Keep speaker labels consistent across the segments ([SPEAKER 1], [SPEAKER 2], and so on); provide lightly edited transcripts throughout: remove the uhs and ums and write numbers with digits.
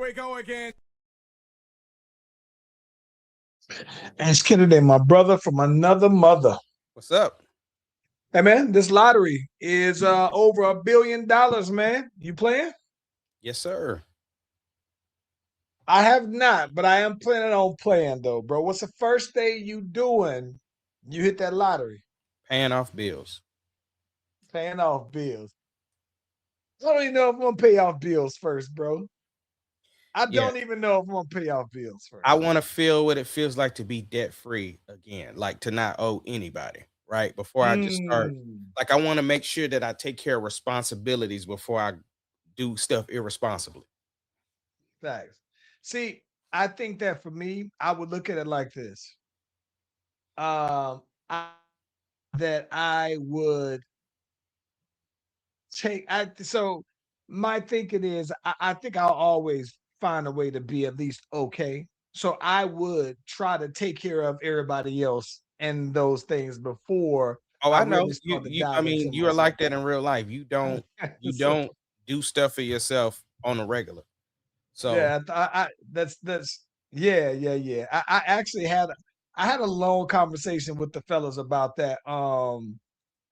[SPEAKER 1] we go again.
[SPEAKER 2] And it's Kennedy, my brother from another mother.
[SPEAKER 3] What's up?
[SPEAKER 2] Hey man, this lottery is over $1 billion, man. You playing?
[SPEAKER 3] Yes, sir.
[SPEAKER 2] I have not, but I am planning on playing though, bro. What's the first thing you doing? You hit that lottery.
[SPEAKER 3] Paying off bills.
[SPEAKER 2] Paying off bills. I don't even know if I'm gonna pay off bills first, bro. I don't even know if I'm gonna pay off bills first.
[SPEAKER 3] I want to feel what it feels like to be debt free again, like to not owe anybody, right? Before I just start, like I want to make sure that I take care of responsibilities before I do stuff irresponsibly.
[SPEAKER 2] Thanks. See, I think that for me, I would look at it like this. That I would so my thinking is I think I'll always find a way to be at least okay. So I would try to take care of everybody else and those things before
[SPEAKER 3] Oh,
[SPEAKER 2] I
[SPEAKER 3] I know.
[SPEAKER 2] really start to
[SPEAKER 3] You
[SPEAKER 2] dive
[SPEAKER 3] I mean,
[SPEAKER 2] into
[SPEAKER 3] you are
[SPEAKER 2] myself.
[SPEAKER 3] like that in real life. You don't
[SPEAKER 2] So,
[SPEAKER 3] do stuff for yourself on a regular. So
[SPEAKER 2] yeah, that's yeah. I actually had a long conversation with the fellas about that.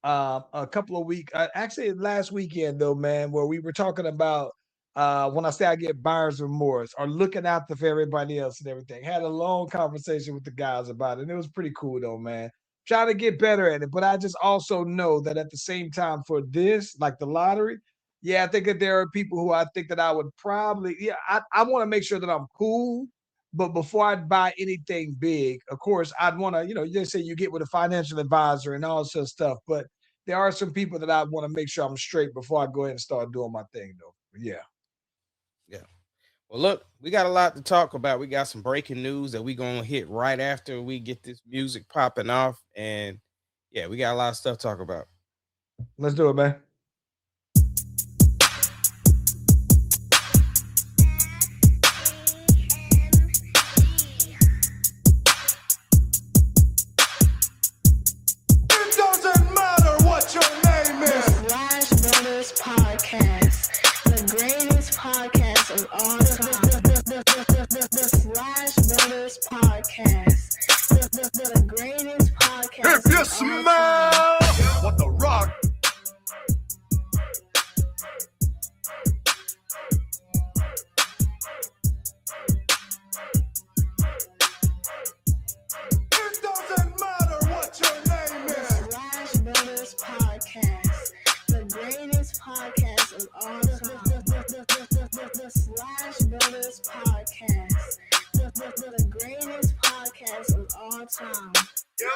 [SPEAKER 2] A couple of weeks, actually last weekend though, man, where we were talking about when I say I get buyer's remorse or looking after for everybody else and everything. Had a long conversation with the guys about it, and it was pretty cool though, man. Trying to get better at it, but I just also know that at the same time for this, like the lottery, yeah, I think that there are people who I think that I would probably, yeah, I want to make sure that I'm cool. But before I buy anything big, of course, I'd want to, you just say you get with a financial advisor and all sorts of stuff. But there are some people that I want to make sure I'm straight before I go ahead and start doing my thing, though. Yeah.
[SPEAKER 3] yeah. Well, look, we got a lot to talk about. We got some breaking news that we're gonna hit right after we get this music popping off. And yeah, we got a lot of stuff to talk about.
[SPEAKER 2] Let's do it, man.
[SPEAKER 1] If you smell what the rock. It doesn't matter what your name is.
[SPEAKER 4] Slash Brotherz Podcast, the greatest podcast of all time. The Slash Brotherz Podcast, the greatest podcast of all time.
[SPEAKER 1] Yep.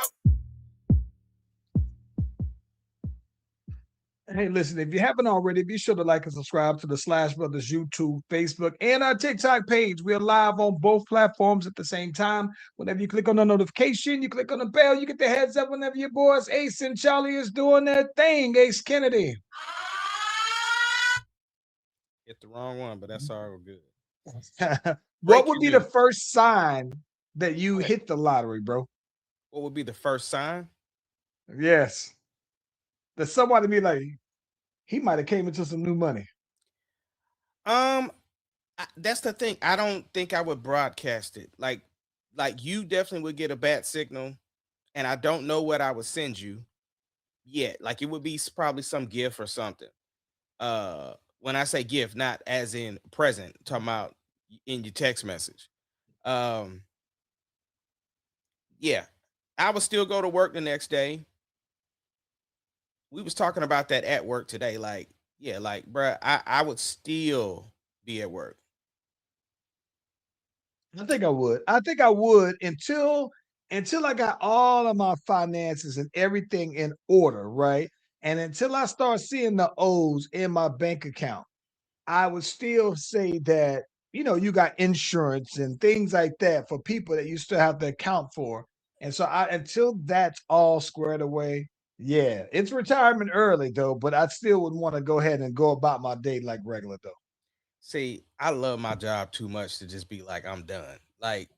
[SPEAKER 2] Hey, listen, if you haven't already, be sure to like and subscribe to the Slash Brothers YouTube, Facebook, and our TikTok page. We're live on both platforms at the same time. Whenever you click on the notification, you click on the bell, you get the heads up whenever your boys Ace and Charlie is doing their thing. Ace Kennedy.
[SPEAKER 3] Hit the wrong one, but that's all good.
[SPEAKER 2] What would be the first sign that you hit the lottery, bro?
[SPEAKER 3] What would be the first sign?
[SPEAKER 2] Yes. That somebody be like, he might have came into some new money.
[SPEAKER 3] That's the thing. I don't think I would broadcast it. Like you definitely would get a bad signal, and I don't know what I would send you yet. Like it would be probably some gift or something. When I say gift, not as in present, talking about in your text message. Yeah, I would still go to work the next day. We was talking about that at work today. Like, yeah, like, bruh, I would still be at work.
[SPEAKER 2] I think I would. I think I would until I got all of my finances and everything in order, right? And until I start seeing the O's in my bank account, I would still say that, you got insurance and things like that for people that you still have to account for. And so until that's all squared away, yeah, it's retirement early though, but I still would want to go ahead and go about my day like regular though.
[SPEAKER 3] See, I love my job too much to just be like, I'm done. Like,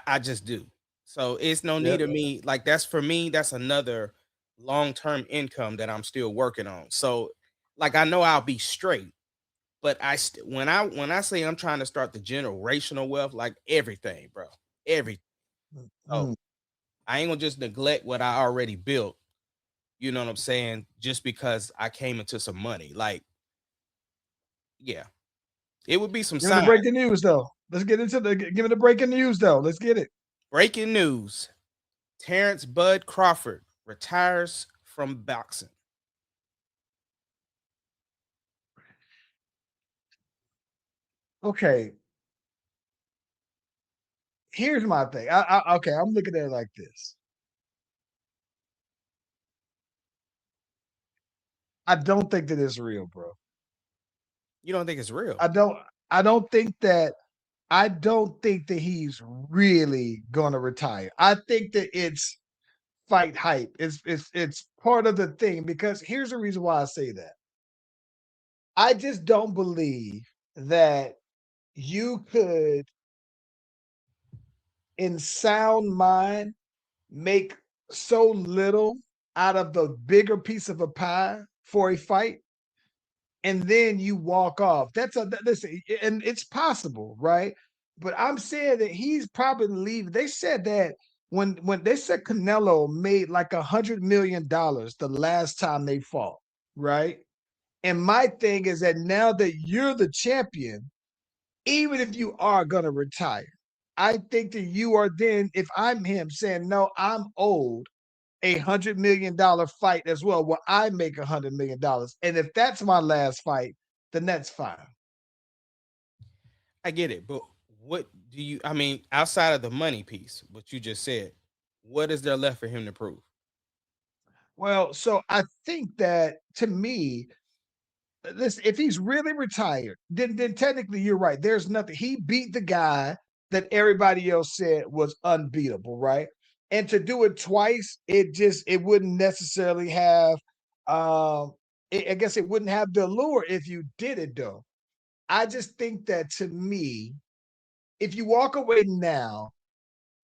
[SPEAKER 3] I just do. So it's no need of me. Like, that's for me, that's another long-term income that I'm still working on. So, like, I know I'll be straight, But when I say I'm trying to start the generational wealth, like everything, bro, everything. So I ain't gonna just neglect what I already built. You know what I'm saying? Just because I came into some money, like, yeah, it would be some
[SPEAKER 2] Give me the
[SPEAKER 3] sign.
[SPEAKER 2] breaking news though. Let's get into give me the breaking news though. Let's get it.
[SPEAKER 3] Breaking news: Terrance Bud Crawford retires from boxing.
[SPEAKER 2] Okay. Here's my thing. Okay, I'm looking at it like this. I don't think that it's real, bro.
[SPEAKER 3] You don't think it's real?
[SPEAKER 2] I don't. I don't think that. I don't think that he's really gonna retire. I think that it's fight hype. It's part of the thing because here's the reason why I say that. I just don't believe that you could, in sound mind, make so little out of the bigger piece of a pie for a fight, and then you walk off. Listen, and it's possible, right? But I'm saying that he's probably leaving. They said that when they said Canelo made like $100 million the last time they fought, right? And my thing is that now that you're the champion, even if you are gonna retire, I think that you are then, if I'm him, saying, no, I'm old, $100 million fight as well, where I make $100 million. And if that's my last fight, then that's fine.
[SPEAKER 3] I get it, but what do you? I mean, outside of the money piece, what you just said, what is there left for him to prove?
[SPEAKER 2] Well, so I think that to me, listen, if he's really retired, then technically you're right. There's nothing. He beat the guy that everybody else said was unbeatable, right? And to do it twice, it wouldn't necessarily have I guess it wouldn't have the allure if you did it though. I just think that to me, if you walk away now,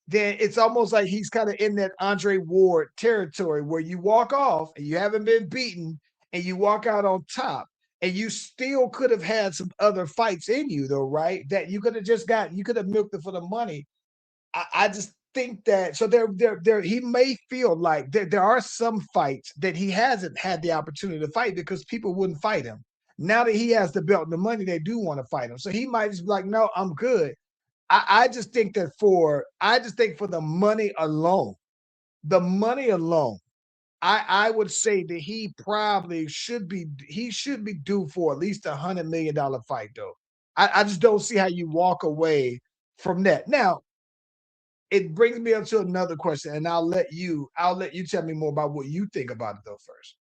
[SPEAKER 2] then it's almost like he's kind of in that Andre Ward territory where you walk off and you haven't been beaten and you walk out on top. And you still could have had some other fights in you, though, right? That you could have just got, you could have milked it for the money. I just think that so there he may feel like there are some fights that he hasn't had the opportunity to fight because people wouldn't fight him. Now that he has the belt and the money, they do want to fight him. So he might just be like, no, I'm good. I just think that I just think for the money alone, I would say that he should be due for at least $100 million fight though. I just don't see how you walk away from that. Now, it brings me up to another question, and I'll let you tell me more about what you think about it though first.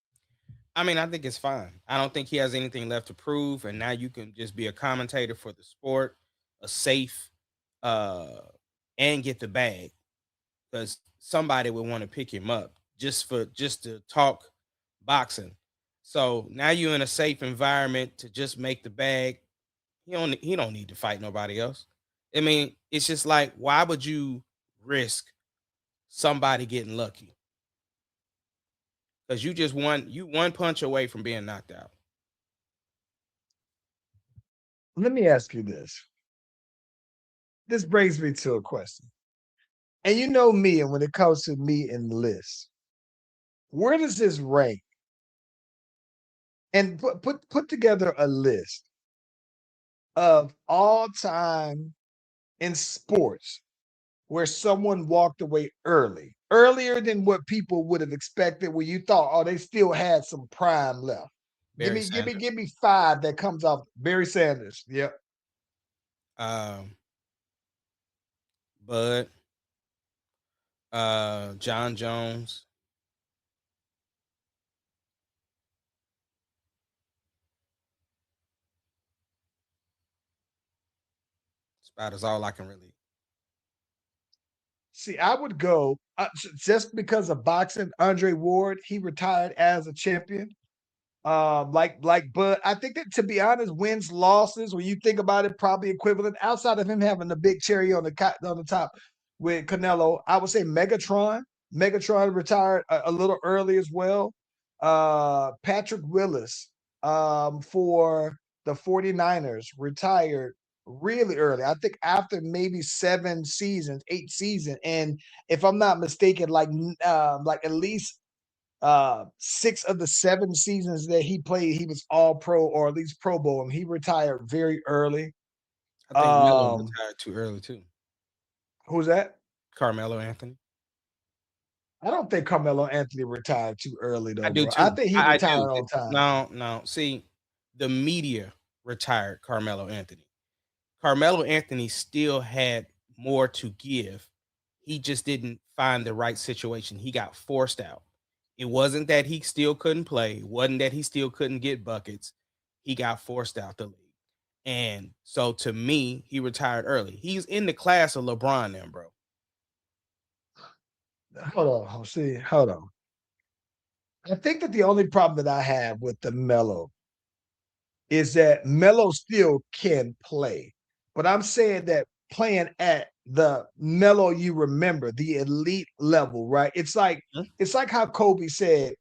[SPEAKER 3] I mean, I think it's fine. I don't think he has anything left to prove, and now you can just be a commentator for the sport, a safe, uh, and get the bag because somebody would want to pick him up just to talk boxing. So now you're in a safe environment to just make the bag. He don't need to fight nobody else. I mean, it's just like why would you risk somebody getting lucky? Because you one punch away from being knocked out.
[SPEAKER 2] Let me ask you this. This brings me to a question. And you know me, and when it comes to me and lists, where does this rank? And put together a list of all time in sports where someone walked away earlier than what people would have expected, where you thought, oh, they still had some prime left.
[SPEAKER 3] Barry Sanders,
[SPEAKER 2] Give me five that comes off. Barry Sanders. Yep.
[SPEAKER 3] um, Bud, John Jones. That's about as all I can really.
[SPEAKER 2] See, I would go just because of boxing. Andre Ward, he retired as a champion. But I think that to be honest, wins, losses, when you think about it, probably equivalent outside of him having the big cherry on the top with Canelo. I would say Megatron. Megatron retired a little early as well. Patrick Willis for the 49ers retired really early. I think after maybe 7 seasons, 8 seasons, and if I'm not mistaken, like at least 6 of the 7 seasons that he played, he was all pro or at least Pro Bowl, and he retired very early.
[SPEAKER 3] I think Melo
[SPEAKER 2] Um,
[SPEAKER 3] retired too early too.
[SPEAKER 2] who's that?
[SPEAKER 3] Carmelo Anthony.
[SPEAKER 2] I don't think Carmelo Anthony retired too early
[SPEAKER 3] I
[SPEAKER 2] though,
[SPEAKER 3] do
[SPEAKER 2] bro. I
[SPEAKER 3] too.
[SPEAKER 2] think he
[SPEAKER 3] I do.
[SPEAKER 2] retired on time.
[SPEAKER 3] No. See, the media retired Carmelo Anthony. Carmelo Anthony still had more to give. He just didn't find the right situation. He got forced out. It wasn't that he still couldn't play. It wasn't that he still couldn't get buckets. He got forced out the league. And so to me, he retired early. He's in the class of LeBron then, bro.
[SPEAKER 2] Hold on. I think that the only problem that I have with the Melo is that Melo still can play. But I'm saying that playing at the Melo you remember, the elite level, right? It's like how Kobe said,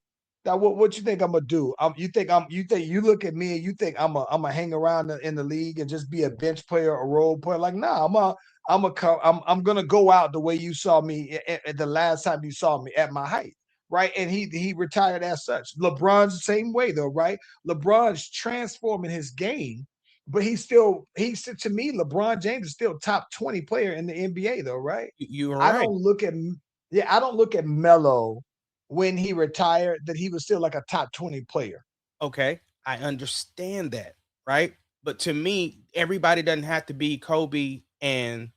[SPEAKER 2] that what you think I'm gonna do? You think you look at me and you think I'm a hang around in the league and just be a bench player, a role player? Like, nah, I'm gonna go out the way you saw me at the last time you saw me at my height, right? And he retired as such. LeBron's the same way though, right? LeBron's transforming his game, but he's to me, LeBron James is still top 20 player in the NBA though, right?
[SPEAKER 3] You are
[SPEAKER 2] I
[SPEAKER 3] right.
[SPEAKER 2] don't look at I don't look at Melo when he retired that he was still like a top 20 player.
[SPEAKER 3] Okay, I understand that, right? But to me, everybody doesn't have to be Kobe and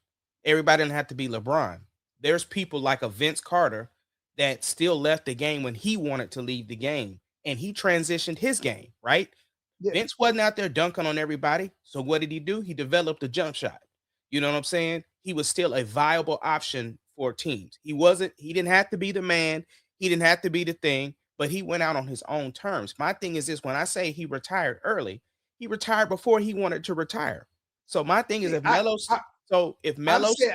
[SPEAKER 3] everybody doesn't have to be LeBron. There's people like a Vince Carter that still left the game when he wanted to leave the game and he transitioned his game, right?
[SPEAKER 2] Yeah.
[SPEAKER 3] Vince wasn't out there dunking on everybody. So what did he do? He developed a jump shot. You know what I'm saying? He was still a viable option for teams. He didn't have to be the man. He didn't have to be the thing, but he went out on his own terms. My thing is this: when I say he retired early, he retired before he wanted to retire. So my thing is,
[SPEAKER 2] See,
[SPEAKER 3] if Melo,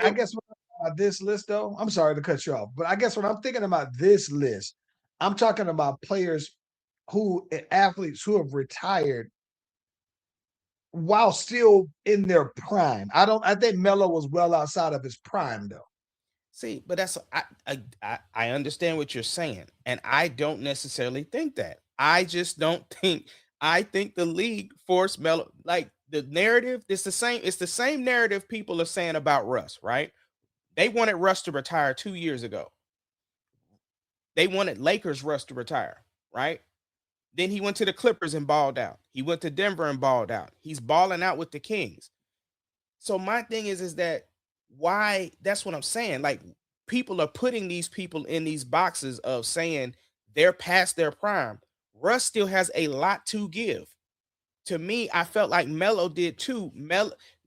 [SPEAKER 2] I guess when I'm about this list though, I'm sorry to cut you off, but I guess when I'm thinking about this list, I'm talking about players athletes who have retired while still in their prime. I think Melo was well outside of his prime though.
[SPEAKER 3] see, but I understand what you're saying, and I don't necessarily think that. I just don't think. I think the league forced Melo, like the narrative. It's the same. It's the same narrative people are saying about Russ, right? They wanted Russ to retire 2 years ago. They wanted Lakers Russ to retire, right? Then he went to the Clippers and balled out. He went to Denver and balled out. He's balling out with the Kings. So my thing is that why? That's what I'm saying. Like people are putting these people in these boxes of saying they're past their prime. Russ still has a lot to give. To me, I felt like Melo did too.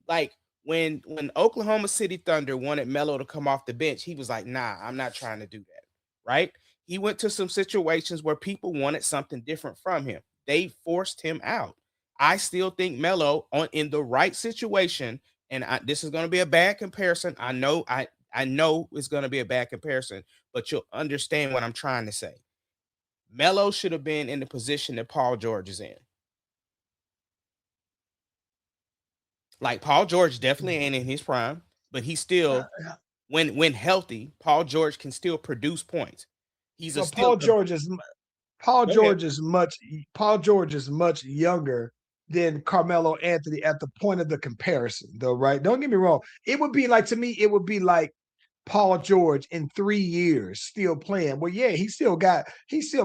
[SPEAKER 3] Like when Oklahoma City Thunder wanted Melo to come off the bench, he was like, "Nah, I'm not trying to do that." Right? He went to some situations where people wanted something different from him. They forced him out. I still think Melo in the right situation, and this is going to be a bad comparison. I know it's going to be a bad comparison, but you'll understand what I'm trying to say. Melo should have been in the position that Paul George is in. Like Paul George definitely ain't in his prime, but he still, when healthy, Paul George can still produce points. He's a
[SPEAKER 2] Paul George is much younger than Carmelo Anthony at the point of the comparison, though, right? Don't get me wrong. It would be like, to me, it would be like Paul George in 3 years still playing. Well, yeah, he still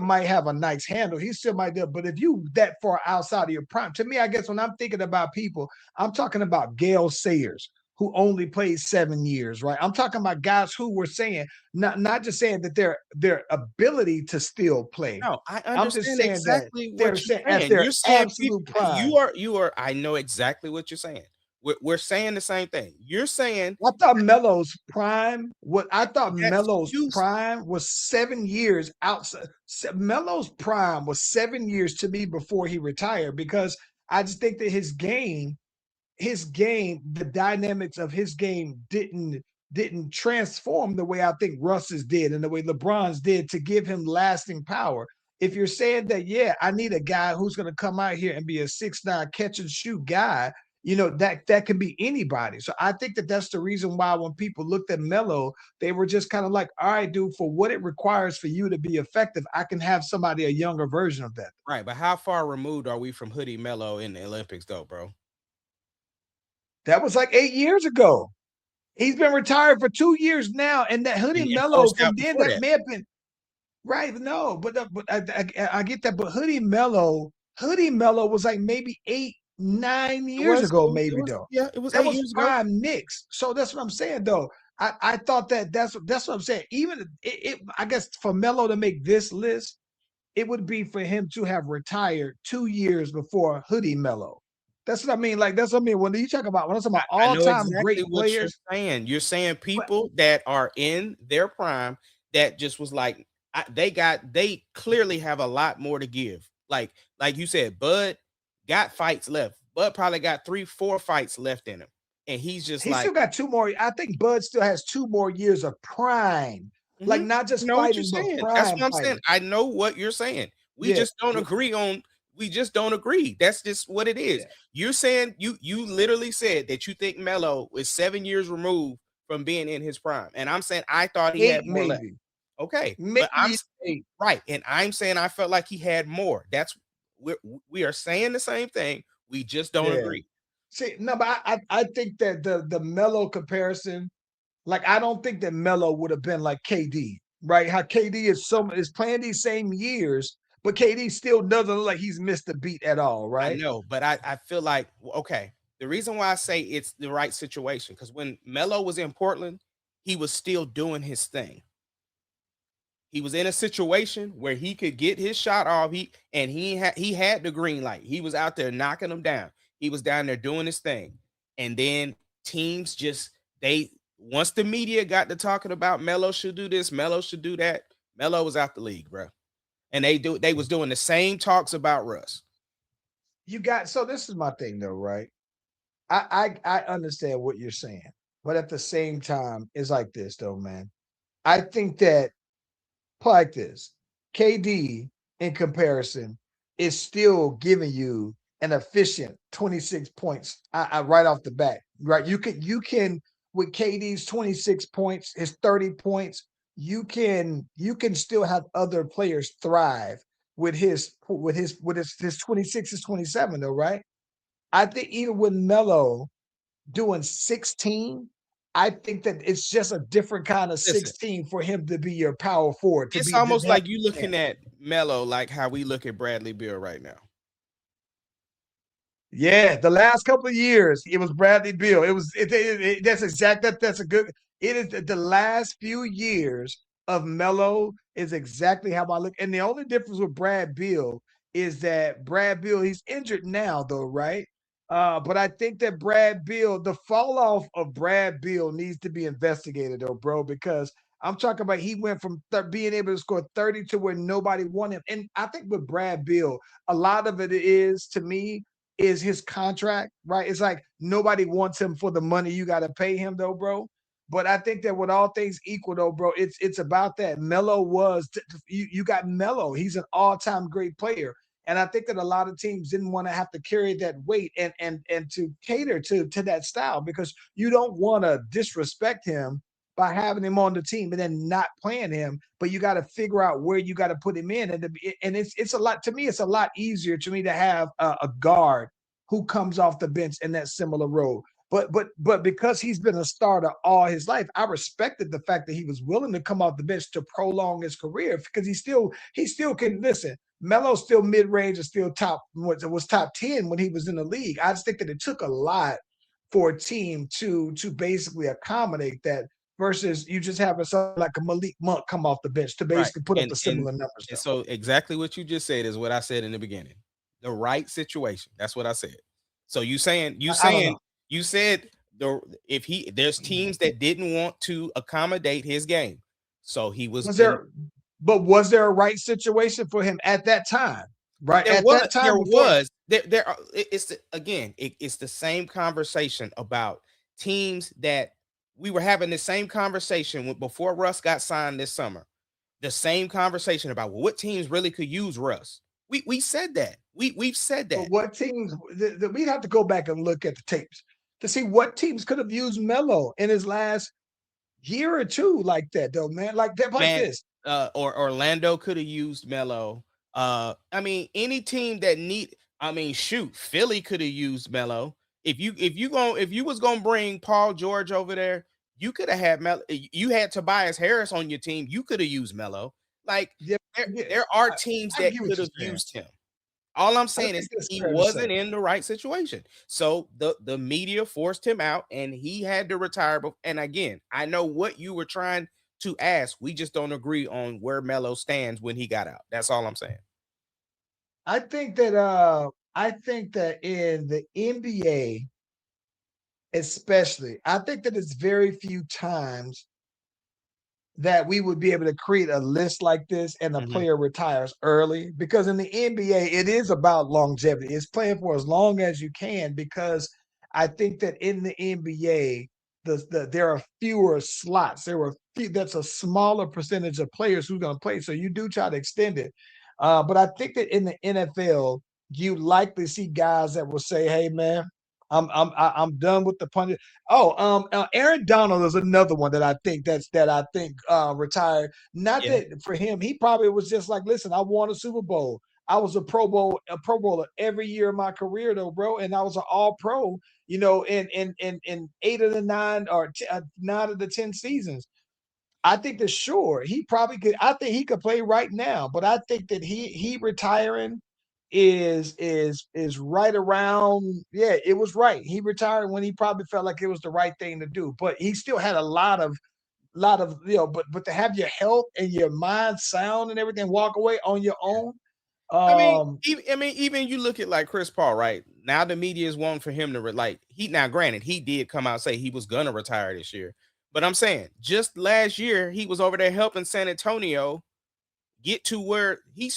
[SPEAKER 2] might have a nice handle. He still might do, but if you that far outside of your prime, to me, I guess when I'm thinking about people, I'm talking about Gale Sayers, who only played 7 years, right? I'm talking about guys who were saying, not just saying that their ability to still play.
[SPEAKER 3] No, I
[SPEAKER 2] I'm just
[SPEAKER 3] understand
[SPEAKER 2] saying
[SPEAKER 3] exactly
[SPEAKER 2] that
[SPEAKER 3] what you're
[SPEAKER 2] at
[SPEAKER 3] saying.
[SPEAKER 2] their
[SPEAKER 3] You're saying
[SPEAKER 2] absolute prime.
[SPEAKER 3] you are. I know exactly what you're saying. We're saying the same thing. You're saying
[SPEAKER 2] I thought Melo's prime was 7 years outside. Melo's prime was 7 years to me before he retired, because I just think that his game, the dynamics of his game didn't transform the way I think Russ's did and the way LeBron's did to give him lasting power. if you're saying that, yeah, I need a guy who's going to come out here and be a 6'9" catch and shoot guy, that can be anybody. So I think that that's the reason why when people looked at Melo, they were just kind of like, all right, dude, for what it requires for you to be effective, I can have somebody a younger version of that.
[SPEAKER 3] Right, but how far removed are we from Hoodie Melo in the Olympics, though, bro?
[SPEAKER 2] That was like 8 years ago. He's been retired for 2 years now, and that Hoodie
[SPEAKER 3] And
[SPEAKER 2] Melo
[SPEAKER 3] Flo's
[SPEAKER 2] from
[SPEAKER 3] out
[SPEAKER 2] then,
[SPEAKER 3] before
[SPEAKER 2] that
[SPEAKER 3] that.
[SPEAKER 2] may have been right. No, but I get that. But Hoodie Melo was like maybe 8, 9
[SPEAKER 3] It
[SPEAKER 2] years
[SPEAKER 3] was,
[SPEAKER 2] ago,
[SPEAKER 3] it
[SPEAKER 2] maybe
[SPEAKER 3] was,
[SPEAKER 2] though.
[SPEAKER 3] yeah, it was
[SPEAKER 2] That
[SPEAKER 3] 8
[SPEAKER 2] was
[SPEAKER 3] years ago.
[SPEAKER 2] prime Knicks. So that's what I'm saying though. I thought that's what I'm saying. Even I guess for Melo to make this list, it would be for him to have retired 2 years before Hoodie Melo. That's what I mean. Like that's what I mean. When you talk about
[SPEAKER 3] I know
[SPEAKER 2] all-time
[SPEAKER 3] exactly
[SPEAKER 2] great
[SPEAKER 3] what you're
[SPEAKER 2] players,
[SPEAKER 3] saying. You're saying
[SPEAKER 2] but
[SPEAKER 3] people that are in their prime that just was like they clearly have a lot more to give. Like you said, Bud got fights left. Bud probably got 3, 4 fights left in him, and he's just
[SPEAKER 2] he
[SPEAKER 3] like,
[SPEAKER 2] still got 2 more. I think Bud still has 2 more years of prime. Like
[SPEAKER 3] mhm,
[SPEAKER 2] not
[SPEAKER 3] I
[SPEAKER 2] just
[SPEAKER 3] know what you're
[SPEAKER 2] fighting, but
[SPEAKER 3] saying. That's
[SPEAKER 2] prime
[SPEAKER 3] what I'm saying.
[SPEAKER 2] fighting.
[SPEAKER 3] I know what you're saying. We
[SPEAKER 2] Yeah.
[SPEAKER 3] just don't agree on. We just don't agree. That's just what it is.
[SPEAKER 2] Yeah.
[SPEAKER 3] You're saying you literally said that you think Melo is 7 years removed from being in his prime, and I'm saying I thought he
[SPEAKER 2] 8
[SPEAKER 3] had more left.
[SPEAKER 2] maybe.
[SPEAKER 3] Okay, but
[SPEAKER 2] Maybe 8.
[SPEAKER 3] right, and I'm saying I felt like he had more. We are saying the same thing. We just don't
[SPEAKER 2] Yeah.
[SPEAKER 3] agree.
[SPEAKER 2] See, no, but I think that the Melo comparison, like I don't think that Melo would have been like KD, right? How KD is playing these same years, but KD still doesn't look like he's missed a beat at all,
[SPEAKER 3] I
[SPEAKER 2] right?
[SPEAKER 3] know, but I feel like okay. The reason why I say it's the right situation because when Melo was in Portland, he was still doing his thing. He was in a situation where he could get his shot off. He had the green light. He was out there knocking them down. He was down there doing his thing. And then teams just they once the media got to talking about Melo should do this, Melo should do that. Melo was out the league, bro. And they was doing the same talks about Russ.
[SPEAKER 2] So this is my thing though, right? I understand what you're saying, but at the same time, it's like this though, man. I think that like this, KD in comparison is still giving you an efficient 26 points right off the bat, right? You can with KD's 26 points, his 30 points, you can still have other players thrive with his 26 is 27 though, right? I think even with Melo doing 16, I think that it's just a different kind of
[SPEAKER 3] Listen,
[SPEAKER 2] 16 for him to be your power forward, to
[SPEAKER 3] it's
[SPEAKER 2] be to
[SPEAKER 3] almost
[SPEAKER 2] have
[SPEAKER 3] like you looking at Melo like how we look at Bradley Beal right now.
[SPEAKER 2] Yeah, the last couple of years, it was Bradley Beal. It was that's exact. That's a good. It is the last few years of Melo is exactly how I look. And the only difference with Brad Beal is that Brad Beal he's injured now though, right? But I think that the fall off of Brad Beal needs to be investigated though, bro, because I'm talking about he went from being able to score 30 to where nobody wanted him. And I think with Brad Beal, a lot of it is to me is his contract, right? It's like nobody wants him for the money you got to pay him, though, bro. But I think that with all things equal, though, bro, it's about that. Melo you got Melo. He's an all-time great player. And I think that a lot of teams didn't want to have to carry that weight and to cater to that style because you don't want to disrespect him by having him on the team and then not playing him, but you got to figure out where you got to put him in. And it's a lot to me. It's a lot easier to me to have a guard who comes off the bench in that similar role. But because he's been a starter all his life, I respected the fact that he was willing to come off the bench to prolong his career because he still can listen. Melo's still mid range and still was top 10 when he was in the league. I just think that it took a lot for a team to basically accommodate that versus you just having something like a Malik Monk come off the bench to
[SPEAKER 3] Right.
[SPEAKER 2] basically put up
[SPEAKER 3] And
[SPEAKER 2] the
[SPEAKER 3] and
[SPEAKER 2] similar numbers.
[SPEAKER 3] and so exactly what you just said is what I said in the beginning. The right situation. That's what I said. So
[SPEAKER 2] I don't know.
[SPEAKER 3] you said there's teams that didn't want to accommodate his game. So he was
[SPEAKER 2] Was there a right situation for him at that time? Right
[SPEAKER 3] there
[SPEAKER 2] at
[SPEAKER 3] was
[SPEAKER 2] that time
[SPEAKER 3] there
[SPEAKER 2] before.
[SPEAKER 3] was there are it's the same conversation about teams that we were having the same conversation before Russ got signed this summer. the same conversation about what teams really could use Russ. We said that. We've said
[SPEAKER 2] But
[SPEAKER 3] that.
[SPEAKER 2] what teams? We'd have to go back and look at the tapes to see what teams could have used Melo in his last year or two like that, though, man. Like that, like
[SPEAKER 3] Man,
[SPEAKER 2] this.
[SPEAKER 3] or Orlando could have used Melo. I mean, any team that shoot, Philly could have used Melo. If you was gonna bring Paul George over there, you could have had Melo. You had Tobias Harris on your team. You could have used Melo. Like
[SPEAKER 2] Yeah,
[SPEAKER 3] there are teams
[SPEAKER 2] I
[SPEAKER 3] that
[SPEAKER 2] get what
[SPEAKER 3] could
[SPEAKER 2] you're
[SPEAKER 3] have
[SPEAKER 2] saying.
[SPEAKER 3] used him. All I'm
[SPEAKER 2] I
[SPEAKER 3] saying
[SPEAKER 2] think
[SPEAKER 3] is
[SPEAKER 2] that's
[SPEAKER 3] he
[SPEAKER 2] fair to
[SPEAKER 3] wasn't
[SPEAKER 2] say.
[SPEAKER 3] in the right situation. So the media forced him out and he had to retire. And again, I know what you were trying to ask. We just don't agree on where Melo stands when he got out. That's all I'm saying.
[SPEAKER 2] I think that in the NBA, especially, I think that it's very few times that we would be able to create a list like this and a
[SPEAKER 3] Mhm.
[SPEAKER 2] player retires early, because in the NBA it is about longevity. It's playing for as long as you can, because I think that in the NBA there are fewer slots. That's a smaller percentage of players who's going to play. So you do try to extend it. But I think that in the NFL you likely see guys that will say, "Hey man, I'm done with the punishment." Oh, Aaron Donald is another one that I think retired. Not
[SPEAKER 3] Yeah.
[SPEAKER 2] that for him, he probably was just like, listen, I won a Super Bowl. I was a Pro Bowler every year of my career, though, bro, and I was an All Pro. In 8 of the 9 or 9 of the 10 seasons. I think that sure he probably could. I think he could play right now, but I think that he retiring is right around. Yeah, it was right. He retired when he probably felt like it was the right thing to do, but he still had a lot of but to have your health and your mind sound and everything, walk away on your own. Um,
[SPEAKER 3] Even you look at like Chris Paul, right? Now the media is wanting for him to now granted, he did come out and say he was gonna retire this year. But I'm saying just last year he was over there helping San Antonio get to where he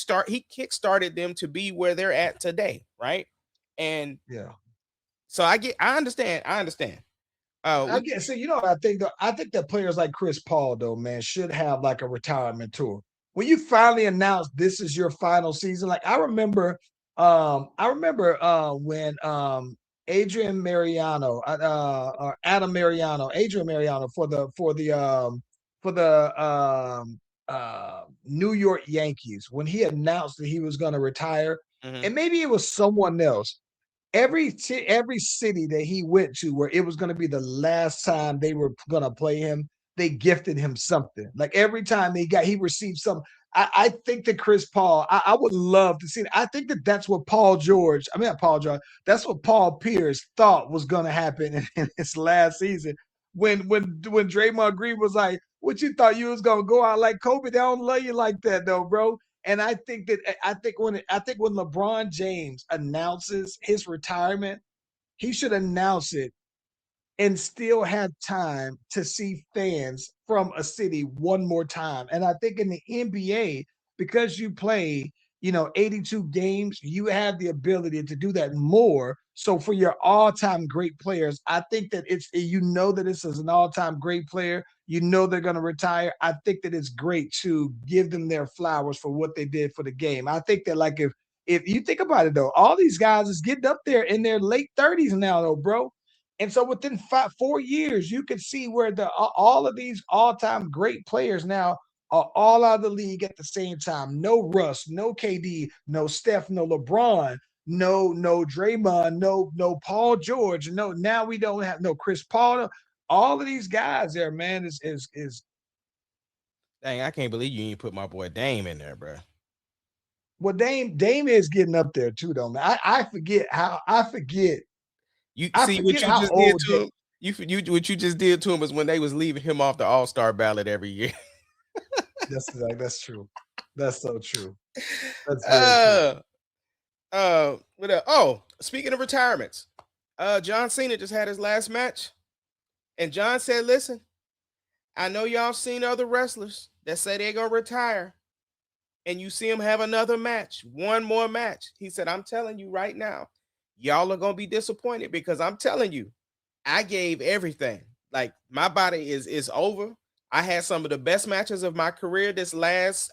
[SPEAKER 3] kick started them to be where they're at today, right? And
[SPEAKER 2] yeah.
[SPEAKER 3] so I understand.
[SPEAKER 2] I
[SPEAKER 3] We
[SPEAKER 2] guess so. You know what I think though? I think that players like Chris Paul, though, man, should have like a retirement tour. When you finally announce this is your final season, like when Adrian Mariano, or Adam Mariano, Adrian Mariano for the New York Yankees, when he announced that he was going to retire,
[SPEAKER 3] Mhm.
[SPEAKER 2] and maybe it was someone else. Every city that he went to where it was going to be the last time they were going to play him, they gifted him something. Like every time he received some. I think that Chris Paul, I would love to see it. I think that that's what Paul George, I mean, not Paul George, that's what Paul Pierce thought was going to happen in his last season. When Draymond Green was like, "What you thought you was going to go out like Kobe? They don't love you like that, though, bro." And I think when LeBron James announces his retirement, he should announce it and still have time to see fans from a city one more time. And I think in the NBA, because you play, 82 games, you have the ability to do that more. So for your all-time great players, I think that that this is an all-time great player. They're going to retire. I think that it's great to give them their flowers for what they did for the game. I think that like if you think about it though, all these guys is getting up there in their late 30s now though, bro. And so within 4 years, you could see where all of these all-time great players now are all out of the league at the same time. No Russ, no KD, no Steph, no LeBron, no Draymond, no Paul George. No, now we don't have no Chris Paul. All of these guys there, man, is
[SPEAKER 3] Dang, I can't believe you ain't put my boy Dame in there, bro.
[SPEAKER 2] well, Dame is getting up there too, though, man.
[SPEAKER 3] You
[SPEAKER 2] I
[SPEAKER 3] see what
[SPEAKER 2] forget
[SPEAKER 3] you
[SPEAKER 2] how
[SPEAKER 3] just did
[SPEAKER 2] old
[SPEAKER 3] to him? You what you just did to him was when they was leaving him off the All-Star ballot every year.
[SPEAKER 2] that's true. That's so true. That's very true.
[SPEAKER 3] uh speaking of retirements, John Cena just had his last match, and John said, "Listen, I know y'all seen other wrestlers that say they're gonna retire, and you see him have another match, one more match." He said, "I'm telling you right now, y'all are gonna be disappointed because I'm telling you, I gave everything. Like my body is over. I had some of the best matches of my career this last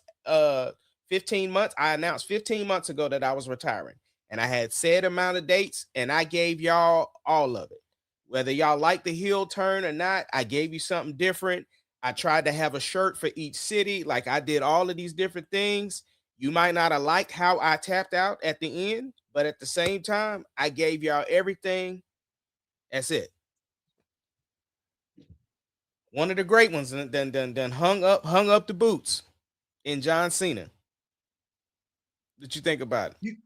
[SPEAKER 3] 15 months. I announced 15 months ago that I was retiring, and I had said amount of dates, and I gave y'all all of it. Whether y'all like the heel turn or not, I gave you something different. I tried to have a shirt for each city. Like, I did all of these different things. You might not have liked how I tapped out at the end, but at the same time, I gave y'all everything. That's it. One of the great ones, and then hung up the boots in John Cena. What you think about it?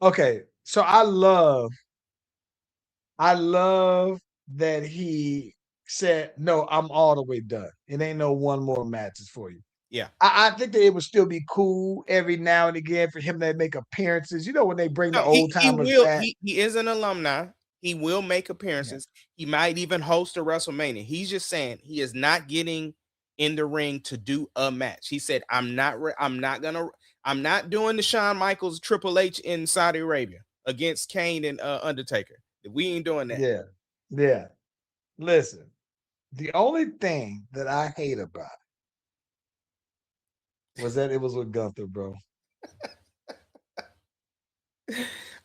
[SPEAKER 2] Okay, so I love that he said, "No, I'm all the way done. It ain't no one more matches for you."
[SPEAKER 3] Yeah.
[SPEAKER 2] I think that it would still be cool every now and again for him to make appearances. You know, when they bring the
[SPEAKER 3] No,
[SPEAKER 2] old
[SPEAKER 3] he
[SPEAKER 2] timers
[SPEAKER 3] will.
[SPEAKER 2] back.
[SPEAKER 3] He is an alumni. He will make
[SPEAKER 2] Yeah.
[SPEAKER 3] appearances. He might even host a WrestleMania. He's just saying he is not getting in the ring to do a match. He said, I'm not doing the Shawn Michaels Triple H in Saudi Arabia against Kane and Undertaker. We ain't doing that.
[SPEAKER 2] Yeah. Yeah. Listen, the only thing that I hate about it was that it was with Gunther, bro.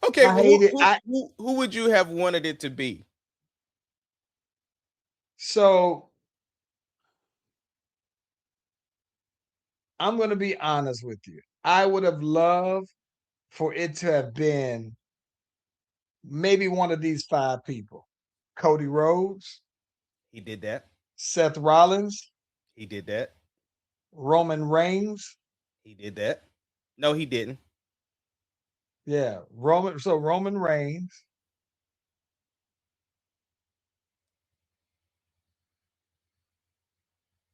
[SPEAKER 3] Okay,
[SPEAKER 2] I
[SPEAKER 3] well,
[SPEAKER 2] hate it.
[SPEAKER 3] who would you have wanted it to be?
[SPEAKER 2] So I'm going to be honest with you. I would have loved for it to have been maybe one of these 5 people: Cody Rhodes,
[SPEAKER 3] He did that.
[SPEAKER 2] Seth Rollins,
[SPEAKER 3] He did that.
[SPEAKER 2] Roman Reigns.
[SPEAKER 3] He did that. No, he didn't.
[SPEAKER 2] Yeah, Roman Reigns,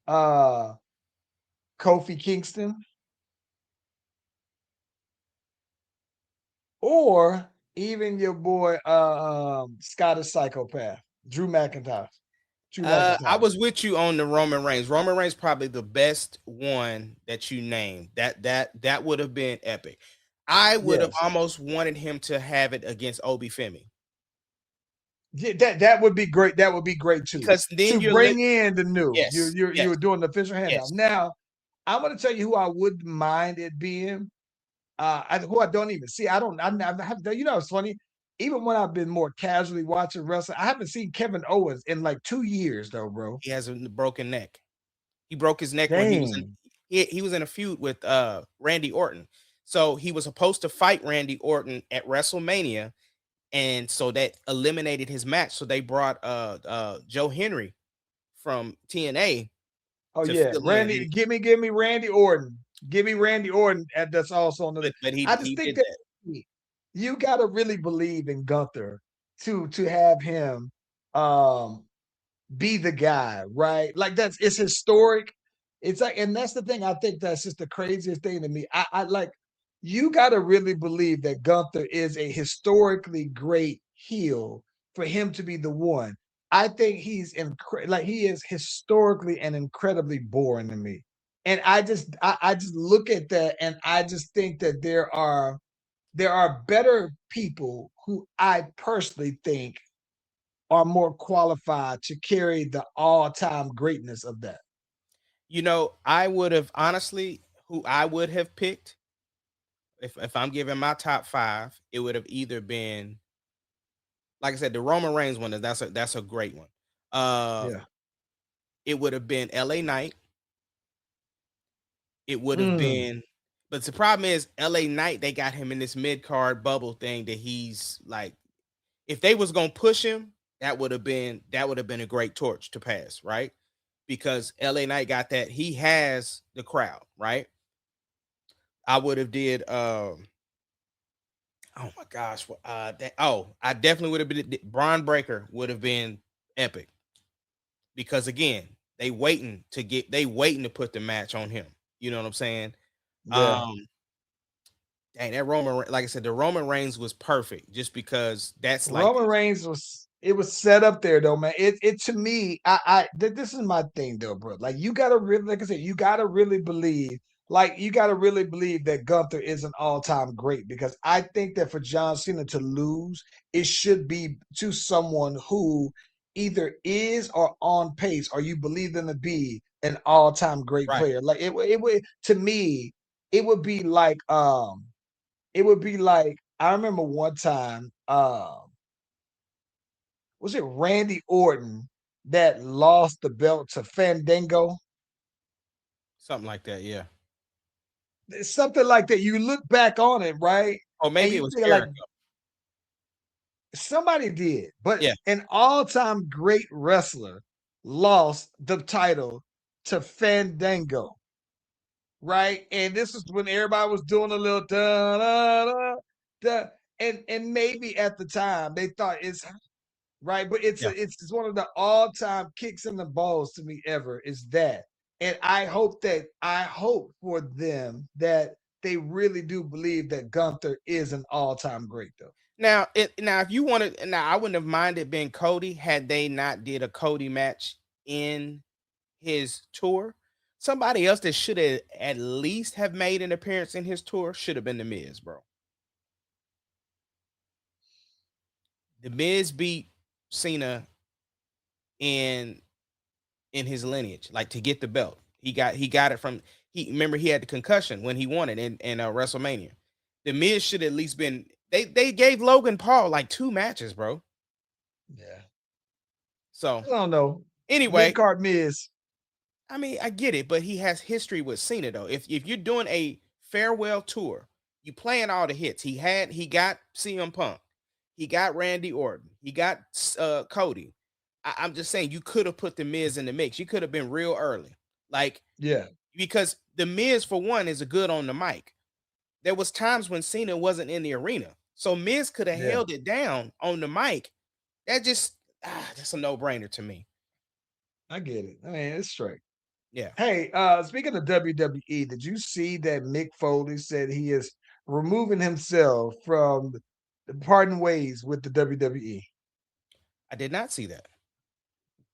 [SPEAKER 2] uh Kofi Kingston, or even your boy Scottish Psychopath, Drew McIntyre. Drew
[SPEAKER 3] I
[SPEAKER 2] McIntyre.
[SPEAKER 3] was with you on the Roman Reigns. Roman Reigns probably the best one that you named. That would have been epic. I would have
[SPEAKER 2] Yes.
[SPEAKER 3] almost wanted him to have it against Obi Femi.
[SPEAKER 2] Yeah, that would be great. That would be great too.
[SPEAKER 3] Because then
[SPEAKER 2] To bring in the new.
[SPEAKER 3] yes,
[SPEAKER 2] You're doing the official handout.
[SPEAKER 3] yes.
[SPEAKER 2] Now, I'm gonna tell you who I wouldn't mind it being. Who I don't even see. I have, you know, it's funny. Even when I've been more casually watching wrestling, I haven't seen Kevin Owens in like 2 years though, bro.
[SPEAKER 3] He has a broken neck. He broke his neck when
[SPEAKER 2] Dang.
[SPEAKER 3] he was in a feud with Randy Orton. So he was supposed to fight Randy Orton at WrestleMania, and so that eliminated his match. So they brought Joe Henry from TNA
[SPEAKER 2] Oh
[SPEAKER 3] to
[SPEAKER 2] yeah,
[SPEAKER 3] fill in.
[SPEAKER 2] Randy. Give me Randy Orton. Give me Randy Orton. That's also on the list.
[SPEAKER 3] But
[SPEAKER 2] I just
[SPEAKER 3] he
[SPEAKER 2] think
[SPEAKER 3] did
[SPEAKER 2] that
[SPEAKER 3] that.
[SPEAKER 2] you got to really believe in Gunther to have him um be the guy, right? Like it's historic. It's like, and that's the thing. I think that's just the craziest thing to me. I like, you got to really believe that Gunther is a historically great heel for him to be the one. I think he's like he is historically and incredibly boring to me. And I just look at that and I just think that there are better people who I personally think are more qualified to carry the all-time greatness of that.
[SPEAKER 3] You know, I would have honestly who I would have picked if I'm giving my top 5, it would have either been, like I said, the Roman Reigns one. That's a great one.
[SPEAKER 2] Yeah.
[SPEAKER 3] It would have been LA Knight. It would have
[SPEAKER 2] Mm.
[SPEAKER 3] been, but the problem is LA Knight, they got him in this mid-card bubble thing that he's like, if they was gonna push him, that would have been a great torch to pass, right? Because LA Knight got that, he has the crowd, right? I would have did oh my gosh, I definitely would have been Braun Breaker would have been epic. Because again, they waiting to put the match on him. You know what I'm saying?
[SPEAKER 2] Yeah.
[SPEAKER 3] Dang, that like I said, the Roman Reigns was perfect just because that's like
[SPEAKER 2] Roman Reigns was set up there though, man. It to me, this is my thing though, bro. Like you gotta really, like I said, you gotta really believe, that Gunther is an all-time great, because I think that for John Cena to lose, it should be to someone who either is or on pace, or you believe them to be an all-time great
[SPEAKER 3] Right.
[SPEAKER 2] player. Like it would to me, it would be like I remember one time, was it Randy Orton that lost the belt to Fandango?
[SPEAKER 3] Something like that. Yeah.
[SPEAKER 2] It's something like that. You look back on it, right?
[SPEAKER 3] Or
[SPEAKER 2] And
[SPEAKER 3] maybe it
[SPEAKER 2] you
[SPEAKER 3] was
[SPEAKER 2] think like
[SPEAKER 3] Jericho.
[SPEAKER 2] somebody did, but
[SPEAKER 3] Yeah.
[SPEAKER 2] an all-time great wrestler lost the title to Fandango, right? And this is when everybody was doing a little da da da da, and maybe at the time they thought it's right, but
[SPEAKER 3] Yeah.
[SPEAKER 2] it's one of the all-time kicks in the balls to me ever is that. And I hope for them that they really do believe that Gunther is an all-time great though.
[SPEAKER 3] Now, if you wanted, now I wouldn't have minded being Cody had they not did a Cody match in his tour. Somebody else that should have at least have made an appearance in his tour should have been the Miz, bro. The Miz beat Cena in his lineage, like to get the belt. He got it from he remember he had the concussion when he won it in WrestleMania. The Miz should at least been they gave Logan Paul like 2 matches, bro.
[SPEAKER 2] Yeah.
[SPEAKER 3] So
[SPEAKER 2] I don't know.
[SPEAKER 3] anyway,
[SPEAKER 2] Mid-card Miz.
[SPEAKER 3] I mean, I get it, but he has history with Cena though. If you're doing a farewell tour, you playing all the hits. He got CM Punk, he got Randy Orton, he got Cody. I'm just saying you could have put the Miz in the mix. You could have been real early, like
[SPEAKER 2] Yeah.
[SPEAKER 3] because the Miz for one is a good on the mic. There was times when Cena wasn't in the arena, so Miz could have
[SPEAKER 2] Yeah.
[SPEAKER 3] held it down on the mic. That just that's a no brainer to me.
[SPEAKER 2] I get it. I mean, it's straight.
[SPEAKER 3] Yeah.
[SPEAKER 2] Hey, speaking of WWE, did you see that Mick Foley said he is removing himself from the parting ways with the WWE?
[SPEAKER 3] I did not see that.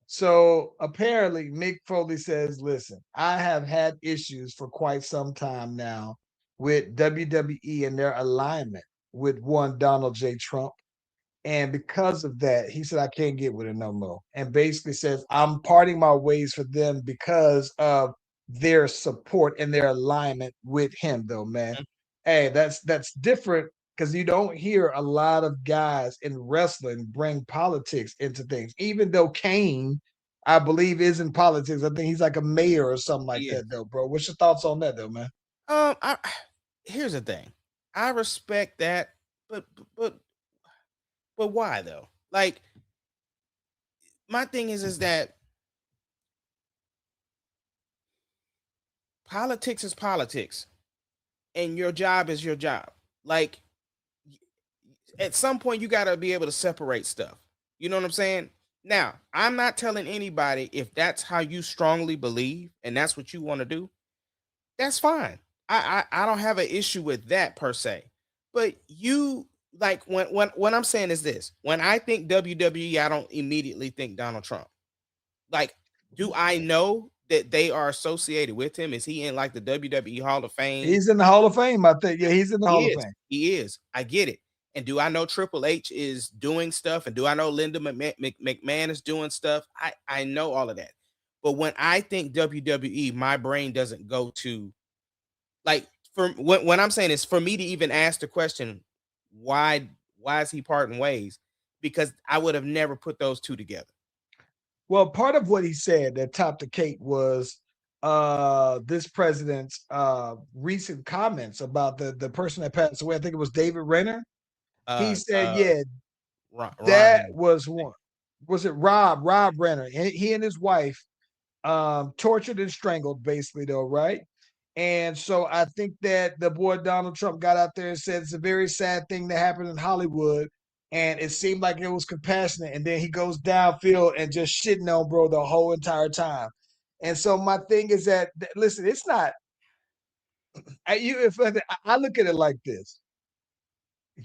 [SPEAKER 2] So apparently, Mick Foley says, listen, I have had issues for quite some time now with WWE and their alignment with one Donald J. Trump. And because of that, he said, I can't get with it no more. And basically says, I'm parting my ways for them because of their support and their alignment with him, though, man.
[SPEAKER 3] Mhm.
[SPEAKER 2] Hey, that's different because you don't hear a lot of guys in wrestling bring politics into things. Even though Kane, I believe, is in politics. I think he's like a mayor or something like
[SPEAKER 3] He is.
[SPEAKER 2] that, though, bro. What's your thoughts on that, though, man?
[SPEAKER 3] I here's the thing. I respect that, but but but why though? Like my thing is that politics is politics, and your job is your job. Like at some point, you got to be able to separate stuff. You know what I'm saying? Now, I'm not telling anybody if that's how you strongly believe and that's what you want to do. That's fine. I don't have an issue with that per se. But you like when what I'm saying is this: when I think WWE, I don't immediately think Donald Trump. Like, do I know that they are associated with him? Is he in like the WWE Hall of Fame?
[SPEAKER 2] He's in the Hall of Fame, I think. Yeah, he's in the
[SPEAKER 3] He
[SPEAKER 2] Hall of
[SPEAKER 3] is.
[SPEAKER 2] Fame.
[SPEAKER 3] He is. I get it. And do I know Triple H is doing stuff? And do I know Linda McMahon is doing stuff? I know all of that. But when I think WWE, my brain doesn't go to like for when I'm saying is for me to even ask the question, why is he parting ways? Because I would have never put those two together.
[SPEAKER 2] Well, part of what he said that topped the cake was this president's recent comments about the person that passed away. I think it was David Renner. He
[SPEAKER 3] Uh
[SPEAKER 2] said,
[SPEAKER 3] uh
[SPEAKER 2] yeah,
[SPEAKER 3] Ron
[SPEAKER 2] that
[SPEAKER 3] Renner.
[SPEAKER 2] was one. Was it Rob Renner? He and his wife tortured and strangled, basically, though, right? And so I think that the boy Donald Trump got out there and said it's a very sad thing that happened in Hollywood. And it seemed like it was compassionate. And then he goes downfield and just shitting on bro the whole entire time. And so my thing is that listen, it's not if I look at it like this.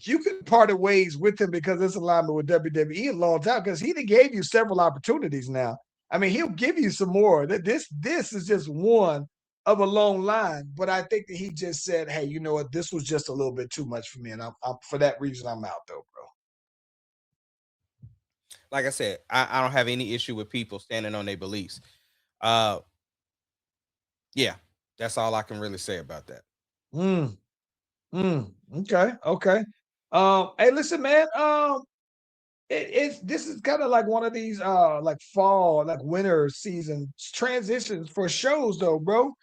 [SPEAKER 2] You could part ways with him because it's alignment with WWE a long time because he gave you several opportunities now. I mean, he'll give you some more. This is just one of a long line, but I think that he just said, "Hey, you know what? This was just a little bit too much for me, and I'm for that reason I'm out, though, bro."
[SPEAKER 3] like I said, I don't have any issue with people standing on their beliefs. Uh, yeah, that's all I can really say about that.
[SPEAKER 2] Mm, okay, okay. Hey, listen, man. It's this is kind of like one of these like fall, like winter season transitions for shows, though, bro.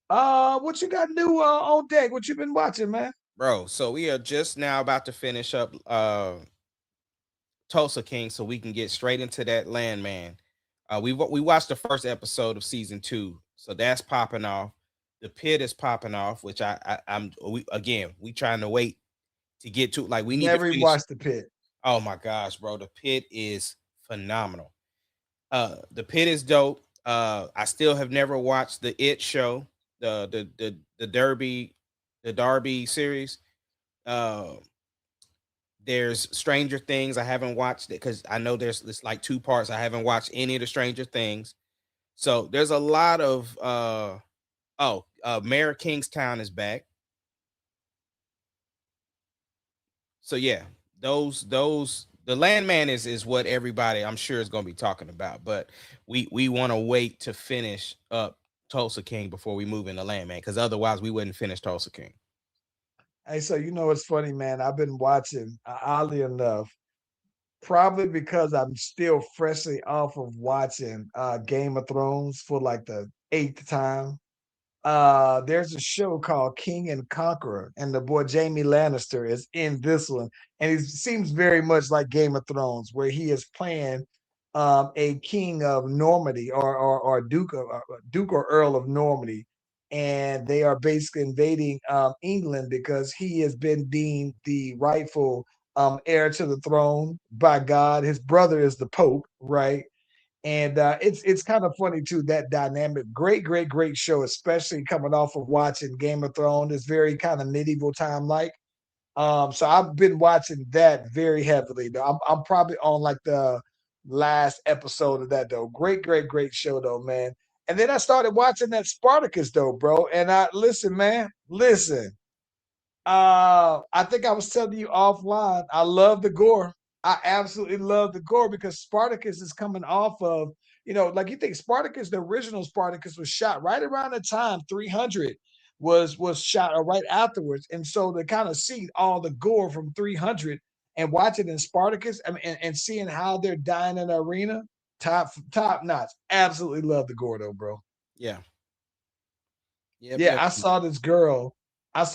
[SPEAKER 2] What you got new on deck? What you been watching, man?
[SPEAKER 3] Bro, so we are just now about to finish up Tulsa King, so we can get straight into that Landman. We watched the first episode of season 2, so that's popping off. The Pit is popping off, which we trying to wait to get to. Like, we need to
[SPEAKER 2] Never even
[SPEAKER 3] finish.
[SPEAKER 2] watched the Pit.
[SPEAKER 3] Oh my gosh, bro, the Pit is phenomenal. The Pit is dope. I still have never watched the It show, the Derby series. Uh, there's Stranger Things. I haven't watched it because I know there's like 2 parts. I haven't watched any of the Stranger Things. So there's a lot of Mayor Kingstown is back. So yeah, those the Landman is what everybody I'm sure is going to be talking about, but we want to wait to finish up Tulsa King before we move into Landman, because otherwise we wouldn't finish Tulsa King.
[SPEAKER 2] Hey, so you know what's funny, man? I've been watching, oddly enough, probably because I'm still freshly off of watching Game of Thrones for like the 8th time. There's a show called King and Conqueror, and the boy Jamie Lannister is in this one, and he seems very much like Game of Thrones, where he is playing a king of Normandy, or Duke or Earl of Normandy, and they are basically invading England because he has been deemed the rightful heir to the throne by God. His brother is the Pope, right? And it's kind of funny too, that dynamic. Great show, especially coming off of watching Game of Thrones. It's very kind of medieval time like. So I've been watching that very heavily. Though I'm probably on like the last episode of that though. Great show though, man. And then I started watching that Spartacus though, bro. And I listen, man, listen. I think I was telling you offline. I love the gore. I absolutely love the gore because Spartacus is coming off of, like you think Spartacus, the original Spartacus was shot right around the time 300 was shot, or right afterwards. And so to kind of see all the gore from 300 and watch it in Spartacus, I mean, and seeing how they're dying in the arena, top notch. Absolutely love the gore though, bro.
[SPEAKER 3] Yeah.
[SPEAKER 2] Yeah, I saw this girl, and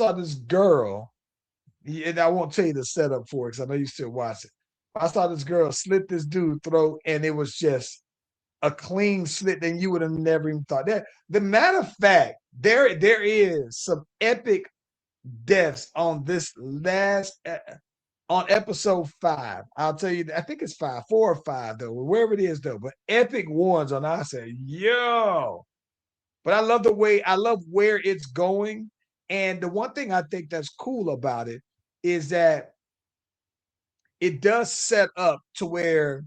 [SPEAKER 2] I won't tell you the setup for it because I know you still watch it. I saw this girl slit this dude throat, and it was just a clean slit, and you would have never even thought that. The matter of fact, there is some epic deaths on this last on episode 5. I'll tell you, I think it's 5, 4 or 5 though, wherever it is though. But epic ones on. I said, yo. But I love where it's going. And the one thing I think that's cool about it is that it does set up to where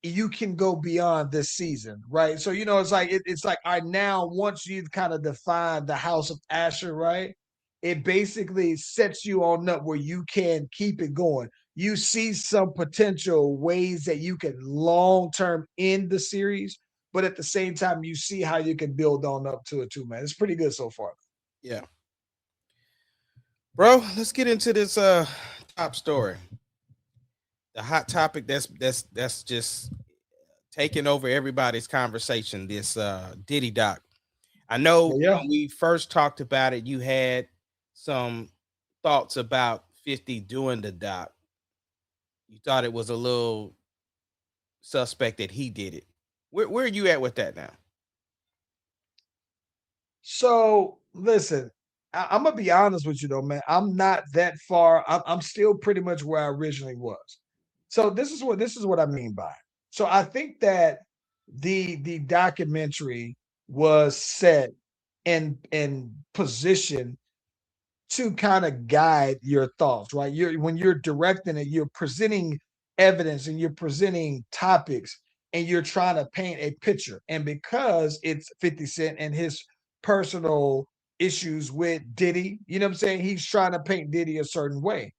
[SPEAKER 2] you can go beyond this season, right? So it's like it's like, all right, now once you've kind of defined the House of Asher, right? It basically sets you on up where you can keep it going. You see some potential ways that you can long term end the series, but at the same time, you see how you can build on up to it too, man. It's pretty good so far.
[SPEAKER 3] Yeah. Bro, let's get into this top story. The hot topic that's just taking over everybody's conversation, this Diddy doc. I know when we first talked about it, you had some thoughts about 50 doing the doc. You thought it was a little suspect that he did it. Where are you at with that now?
[SPEAKER 2] So listen, I'm gonna be honest with you though, man. I'm not that far. I'm still pretty much where I originally was. So this is what I mean by it. So I think that the documentary was set in position to kind of guide your thoughts, right? When you're directing it, you're presenting evidence and you're presenting topics and you're trying to paint a picture. And because it's 50 Cent and his personal issues with Diddy, you know what I'm saying? He's trying to paint Diddy a certain way.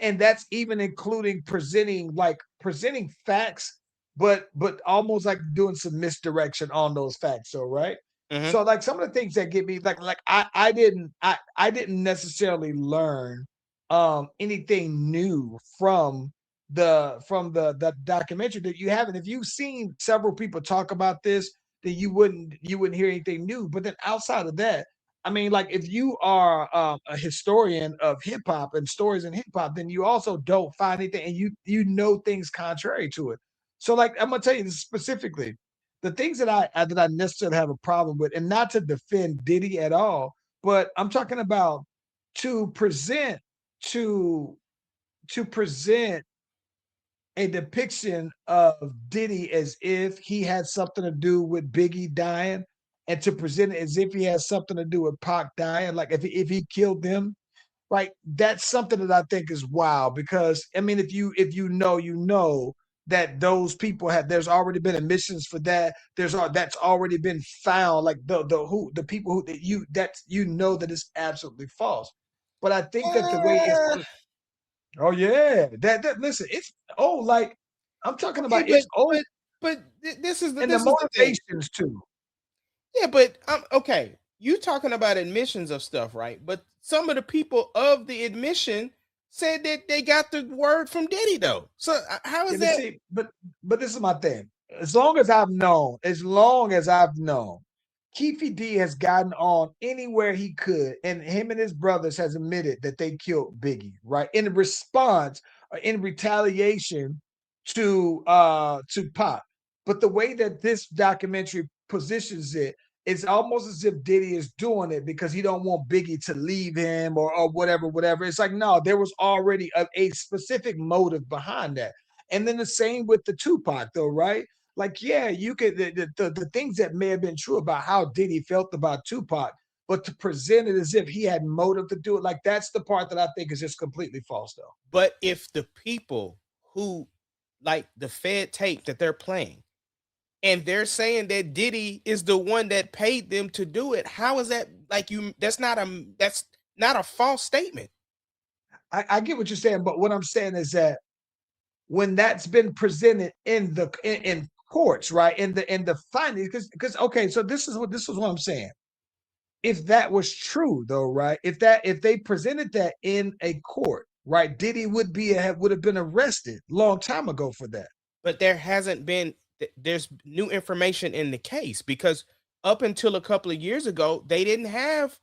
[SPEAKER 2] and that's even including presenting facts, but almost like doing some misdirection on those facts. So right.
[SPEAKER 3] Mhm.
[SPEAKER 2] So like some of the things that get me like I didn't necessarily learn anything new from the documentary that you haven't. If you've seen several people talk about this, then you wouldn't hear anything new. But then outside of that, I mean, like if you are a historian of hip hop and stories in hip hop, then you also don't find anything, and you know things contrary to it. So, like I'm gonna tell you this specifically, the things that I necessarily have a problem with, and not to defend Diddy at all, but I'm talking about to present to present a depiction of Diddy as if he had something to do with Biggie dying, and to present it as if he has something to do with Pac dying, like if he killed them, right? That's something that I think is wild because I mean, if you know, you know that those people have. There's already been admissions for that. That's already been found. Like the people who that you know that it's absolutely false. But I think that the way it's
[SPEAKER 3] Uh,
[SPEAKER 2] oh yeah, that listen, it's old. Like I'm talking
[SPEAKER 3] okay,
[SPEAKER 2] about, it's old,
[SPEAKER 3] this is
[SPEAKER 2] and the
[SPEAKER 3] the thing.
[SPEAKER 2] motivations too.
[SPEAKER 3] Yeah, but okay. You talking about admissions of stuff, right? But some of the people of the admission said that they got the word from Diddy, though. So how
[SPEAKER 2] Yeah,
[SPEAKER 3] is
[SPEAKER 2] but
[SPEAKER 3] that?
[SPEAKER 2] see, but this is my thing. As long as I've known, Keefy D has gotten on anywhere he could, and him and his brothers has admitted that they killed Biggie, right? In response, or in retaliation to Pop. But the way that this documentary positions it, it's almost as if Diddy is doing it because he don't want Biggie to leave him or whatever, whatever. It's like, no, there was already a specific motive behind that. And then the same with the Tupac, though, right? Like, yeah, you could the things that may have been true about how Diddy felt about Tupac, but to present it as if he had motive to do it, like that's the part that I think is just completely false, though.
[SPEAKER 3] But if the people who like the Fed tape that they're playing, and they're saying that Diddy is the one that paid them to do it, how is that like you? That's not a false statement.
[SPEAKER 2] I get what you're saying, but what I'm saying is that when that's been presented in courts, right? In the findings, because okay, so this is what I'm saying. If that was true, though, right? If they presented that in a court, right, Diddy would have been arrested long time ago for that.
[SPEAKER 3] But there hasn't been. There's new information in the case because up until a couple of years ago, they didn't have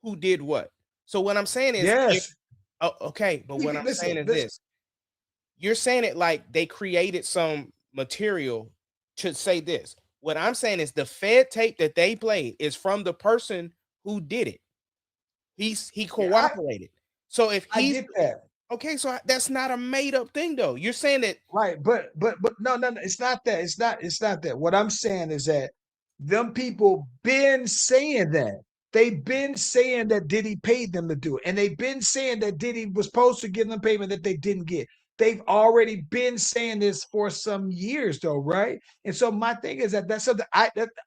[SPEAKER 3] who did what. So what I'm saying is, if
[SPEAKER 2] Yes.
[SPEAKER 3] okay, but what I'm saying
[SPEAKER 2] Listen,
[SPEAKER 3] is
[SPEAKER 2] listen.
[SPEAKER 3] this: you're saying it like they created some material to say this. What I'm saying is the Fed tape that they played is from the person who did it. He
[SPEAKER 2] Yeah,
[SPEAKER 3] cooperated. So if
[SPEAKER 2] I
[SPEAKER 3] he's
[SPEAKER 2] get that.
[SPEAKER 3] okay, so that's not a made up thing though. You're saying that
[SPEAKER 2] Right, but no, no, no, it's not that. It's not that. What I'm saying is that them people been saying that. They've been saying that Diddy paid them to do it. And they've been saying that Diddy was supposed to give them payment that they didn't get. They've already been saying this for some years, though, right? And so my thing is that's something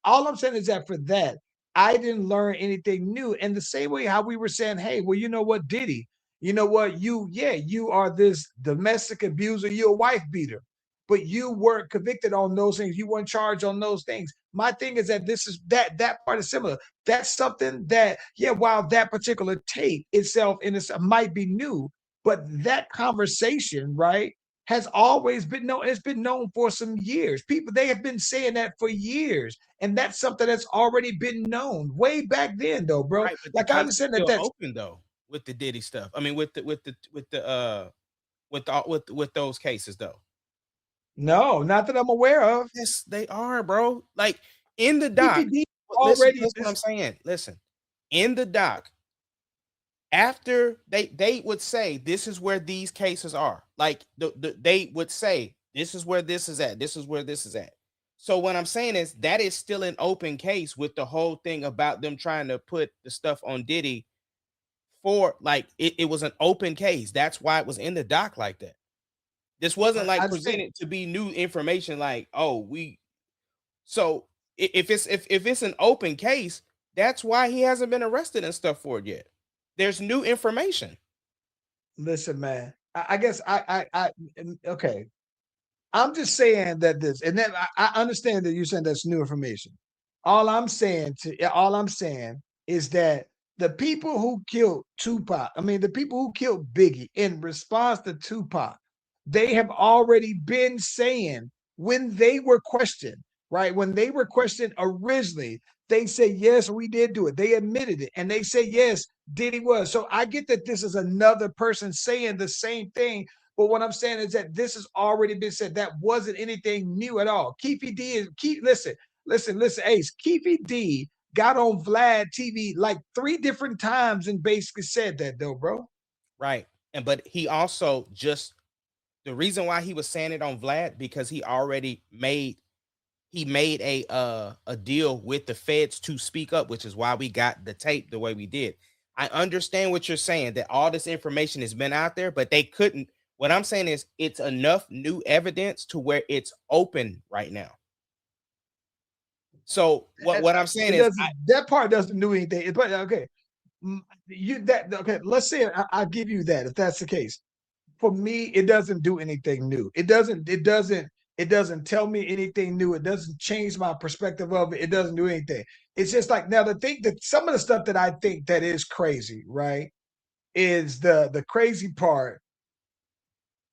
[SPEAKER 2] all I'm saying is that for that, I didn't learn anything new. And the same way how we were saying, hey, well, you know what, Diddy, you know what? You are this domestic abuser, you're a wife beater, but you weren't convicted on those things. You weren't charged on those things. My thing is that this is that part is similar. That's something that, yeah, while that particular tape itself in itself might be new, but that conversation, right, has always been known. It's been known for some years. People, they have been saying that for years. And that's something that's already been known way back then, though, bro.
[SPEAKER 3] right, but the
[SPEAKER 2] Like I
[SPEAKER 3] case is
[SPEAKER 2] understand that
[SPEAKER 3] still
[SPEAKER 2] that's
[SPEAKER 3] open though with the Diddy stuff. I mean, with those cases though.
[SPEAKER 2] no, not that I'm aware of.
[SPEAKER 3] Yes, they are, bro. Like in the doc.
[SPEAKER 2] PPD
[SPEAKER 3] Listen,
[SPEAKER 2] already
[SPEAKER 3] listen what I'm saying. Listen, in the doc, after they would say this is where these cases are. Like they would say this is where this is at. This is where this is at. So what I'm saying is that is still an open case with the whole thing about them trying to put the stuff on Diddy for like it was an open case. That's why it was in the doc like that. This wasn't
[SPEAKER 2] I
[SPEAKER 3] like
[SPEAKER 2] understand.
[SPEAKER 3] presented to be new information. Like, oh, so if it's an open case, that's why he hasn't been arrested and stuff for it yet. There's new information.
[SPEAKER 2] Listen, man. I guess okay. I'm just saying that this, and then I understand that you're saying that's new information. All I'm saying is that the people who killed Tupac, I mean, the people who killed Biggie in response to Tupac, they have already been saying when they were questioned, right? When they were questioned originally, they said, yes, we did do it. They admitted it. And they said, yes, Diddy was. So I get that this is another person saying the same thing, but what I'm saying is that this has already been said. That wasn't anything new at all. Listen, Ace. Keefy D got on Vlad TV like 3 different times and basically said that though, bro.
[SPEAKER 3] Right. And but he also just the reason why he was saying it on Vlad because he made a deal with the feds to speak up, which is why we got the tape the way we did. I understand what you're saying that all this information has been out there, but they couldn't. What I'm saying is it's enough new evidence to where it's open right now. So what I'm saying
[SPEAKER 2] It
[SPEAKER 3] is
[SPEAKER 2] doesn't. That part doesn't do anything. But okay, okay. Let's say I'll give you that if that's the case. For me, it doesn't do anything new. It doesn't tell me anything new. It doesn't change my perspective of it. It doesn't do anything. It's just like now the thing that some of the stuff that I think that is crazy, right? Is the crazy part.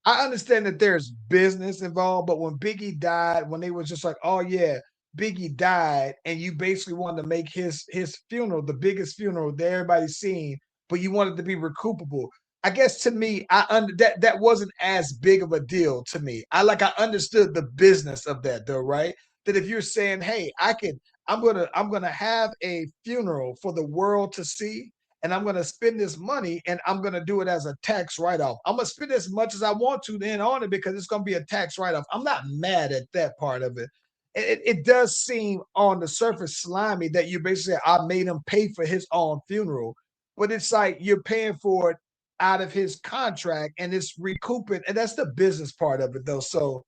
[SPEAKER 2] I understand that there's business involved, but when Biggie died, when they was just like, "Oh yeah, Biggie died," and you basically wanted to make his funeral the biggest funeral that everybody's seen, but you wanted to be recoupable. I guess to me, that wasn't as big of a deal to me. I understood the business of that though, right? That if you're saying, "Hey, I'm gonna have a funeral for the world to see, and I'm going to spend this money and I'm going to do it as a tax write off. I'm going to spend as much as I want to then on it because it's going to be a tax write off." I'm not mad at that part of it. It does seem on the surface slimy that you basically say, I made him pay for his own funeral, but it's like you're paying for it out of his contract and it's recouping. And that's the business part of it, though. So,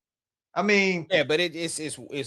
[SPEAKER 2] I mean,
[SPEAKER 3] yeah, but it's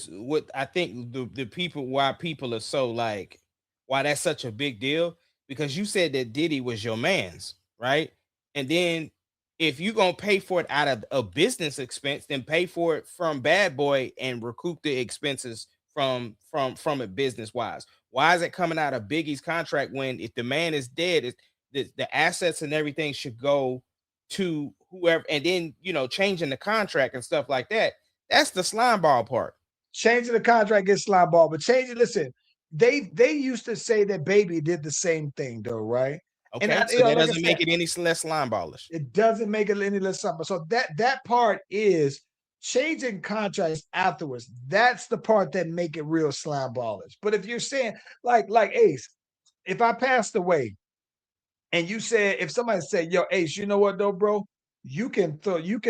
[SPEAKER 3] what I think the people why people are so like why that's such a big deal because you said that Diddy was your man's right, and then if you gonna pay for it out of a business expense, then pay for it from Bad Boy and recoup the expenses from it business wise. Why is it coming out of Biggie's contract when if the man is dead, the assets and everything should go to whoever, and then changing the contract and stuff like that that's the slime ball part.
[SPEAKER 2] changing the contract gets slime ball, but changing. Listen, they used to say that Baby did the same thing though, right? And
[SPEAKER 3] Okay, so that
[SPEAKER 2] like I
[SPEAKER 3] doesn't
[SPEAKER 2] said,
[SPEAKER 3] make it any less slime ballish.
[SPEAKER 2] it doesn't make it any less something. So that part is changing contracts afterwards. That's the part that make it real slime ballish. But if you're saying like Ace, if I passed away and you said if somebody said, "Yo, Ace, you know what though, bro? You can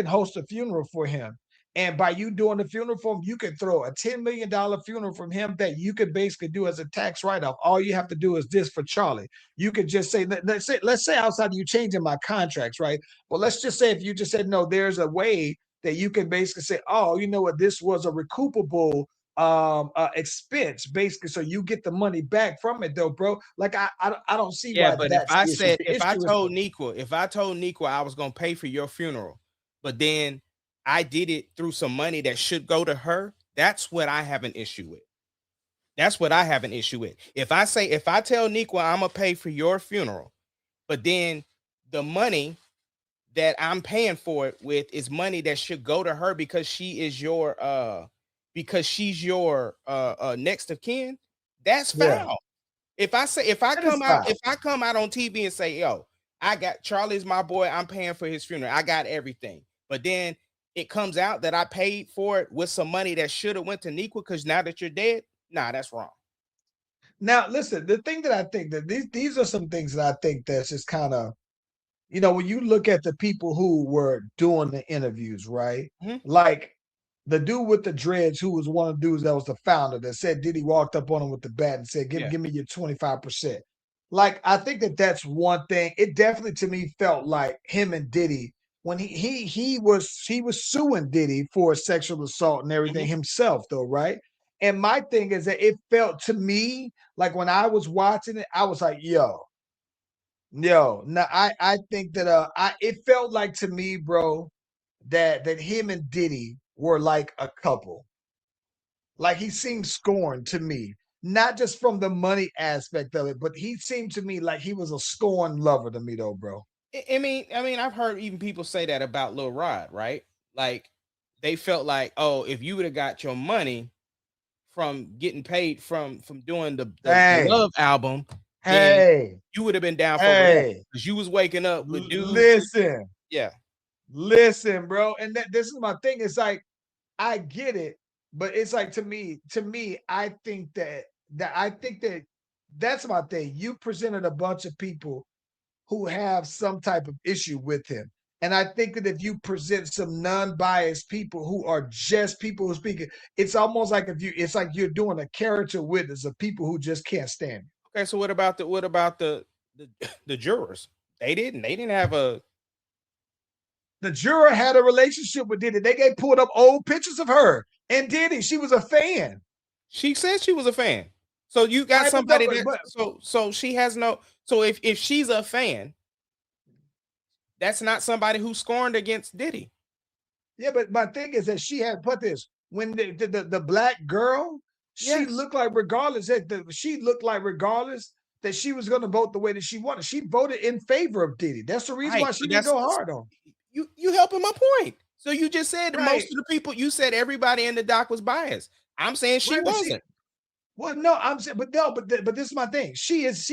[SPEAKER 2] host a funeral for him." And by you doing the funeral for him, you can throw a $10 million funeral from him that you could basically do as a tax write-off. All you have to do is this for Charlie. You could just say, let's say outside of you changing my contracts, right? Well, let's just say if you just said no, there's a way that you can basically say, oh, you know what, this was a recoupable expense basically, so you get the money back from it though, bro. Like I don't see
[SPEAKER 3] Yeah,
[SPEAKER 2] why
[SPEAKER 3] but
[SPEAKER 2] that's the issue. The
[SPEAKER 3] if I
[SPEAKER 2] issue is
[SPEAKER 3] told Niqua, I was gonna pay for your funeral, but then I did it through some money that should go to her, that's what I have an issue with. That's what I have an issue with. If I tell Niqua I'm gonna pay for your funeral, but then the money that I'm paying for it with is money that should go to her because she's your next of kin, that's
[SPEAKER 2] yeah,
[SPEAKER 3] foul. If I say
[SPEAKER 2] that is fine.
[SPEAKER 3] if I come out on TV and say, yo, I got Charlie's my boy, I'm paying for his funeral, I got everything. But then it comes out that I paid for it with some money that should have went to Niqua because now that you're dead, nah, that's wrong.
[SPEAKER 2] Now listen, the thing that I think that these are some things that I think that's just kind of, when you look at the people who were doing the interviews, right?
[SPEAKER 3] Mhm.
[SPEAKER 2] Like the dude with the dreads, who was one of the dudes that was the founder, that said Diddy walked up on him with the bat and said,
[SPEAKER 3] Yeah.
[SPEAKER 2] give me your 25%." Like, I think that that's one thing. It definitely to me felt like him and Diddy when he was suing Diddy for sexual assault and everything
[SPEAKER 3] Mhm.
[SPEAKER 2] himself, though, right? And my thing is that it felt to me like when I was watching it, I was like, yo, Yo, no, I think that it felt like to me, bro, that him and Diddy were like a couple. Like he seemed scorned to me, not just from the money aspect of it, but he seemed to me like he was a scorned lover to me, though, bro.
[SPEAKER 3] I mean, I've heard even people say that about Lil Rod, right? Like they felt like, oh, if you would have got your money from getting paid from doing the
[SPEAKER 2] Hey,
[SPEAKER 3] Love album, then
[SPEAKER 2] hey,
[SPEAKER 3] you would have been down for whatever
[SPEAKER 2] hey,
[SPEAKER 3] because you was waking up with dudes.
[SPEAKER 2] listen,
[SPEAKER 3] Yeah,
[SPEAKER 2] listen, bro. And this is my thing. It's like I get it, but it's like to me, I think that that's my thing. You presented a bunch of people who have some type of issue with him. And I think that if you present some non-biased people who are just people who speak it, it's almost like it's like you're doing a character witness of people who just can't stand it.
[SPEAKER 3] okay, so what about the the jurors? They didn't have a.
[SPEAKER 2] The juror had a relationship with Diddy. They pulled up old pictures of her and Diddy. She was a fan.
[SPEAKER 3] She said she was a fan. So you got
[SPEAKER 2] Right,
[SPEAKER 3] somebody that
[SPEAKER 2] but
[SPEAKER 3] so she has no. So if she's a fan, that's not somebody who scorned against Diddy.
[SPEAKER 2] yeah, but my thing is that she had put this when the black girl, she
[SPEAKER 3] Yes,
[SPEAKER 2] looked like she looked like regardless that she was going to vote the way that she wanted. She voted in favor of Diddy. That's the reason
[SPEAKER 3] right.
[SPEAKER 2] why she
[SPEAKER 3] But
[SPEAKER 2] didn't go hard on.
[SPEAKER 3] you helping my point. So you just said that most
[SPEAKER 2] Right,
[SPEAKER 3] of the people you said everybody in the doc was biased. I'm saying she
[SPEAKER 2] right. But see,
[SPEAKER 3] wasn't.
[SPEAKER 2] well, no, I'm saying, but no, but this is my thing. She has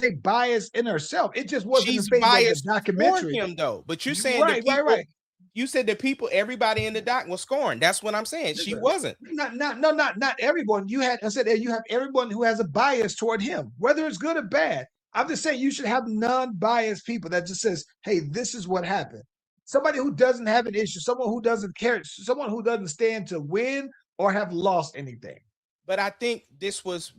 [SPEAKER 2] a bias in herself. It just wasn't in
[SPEAKER 3] She's
[SPEAKER 2] favor of the
[SPEAKER 3] biased toward
[SPEAKER 2] documentary.
[SPEAKER 3] him though. But you're saying the
[SPEAKER 2] Right, right,
[SPEAKER 3] people
[SPEAKER 2] right.
[SPEAKER 3] you said the people everybody in the doc was scoring. That's what I'm saying. She wasn't.
[SPEAKER 2] Not everyone. I said that you have everyone who has a bias toward him, whether it's good or bad. I'm just saying you should have non-biased people that just says, "Hey, this is what happened." Somebody who doesn't have an issue, someone who doesn't care, someone who doesn't stand to win or have lost anything.
[SPEAKER 3] But I think this was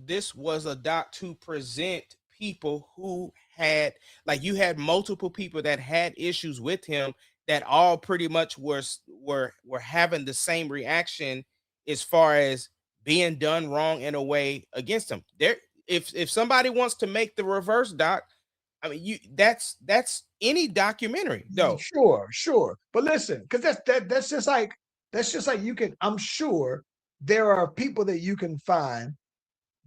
[SPEAKER 3] a doc to present people who had like you had multiple people that had issues with him that all pretty much were having the same reaction as far as being done wrong in a way against him. There if somebody wants to make the reverse doc, I mean you that's any documentary though.
[SPEAKER 2] Sure, sure. But listen, because that's just like you can. I'm sure there are people that you can find.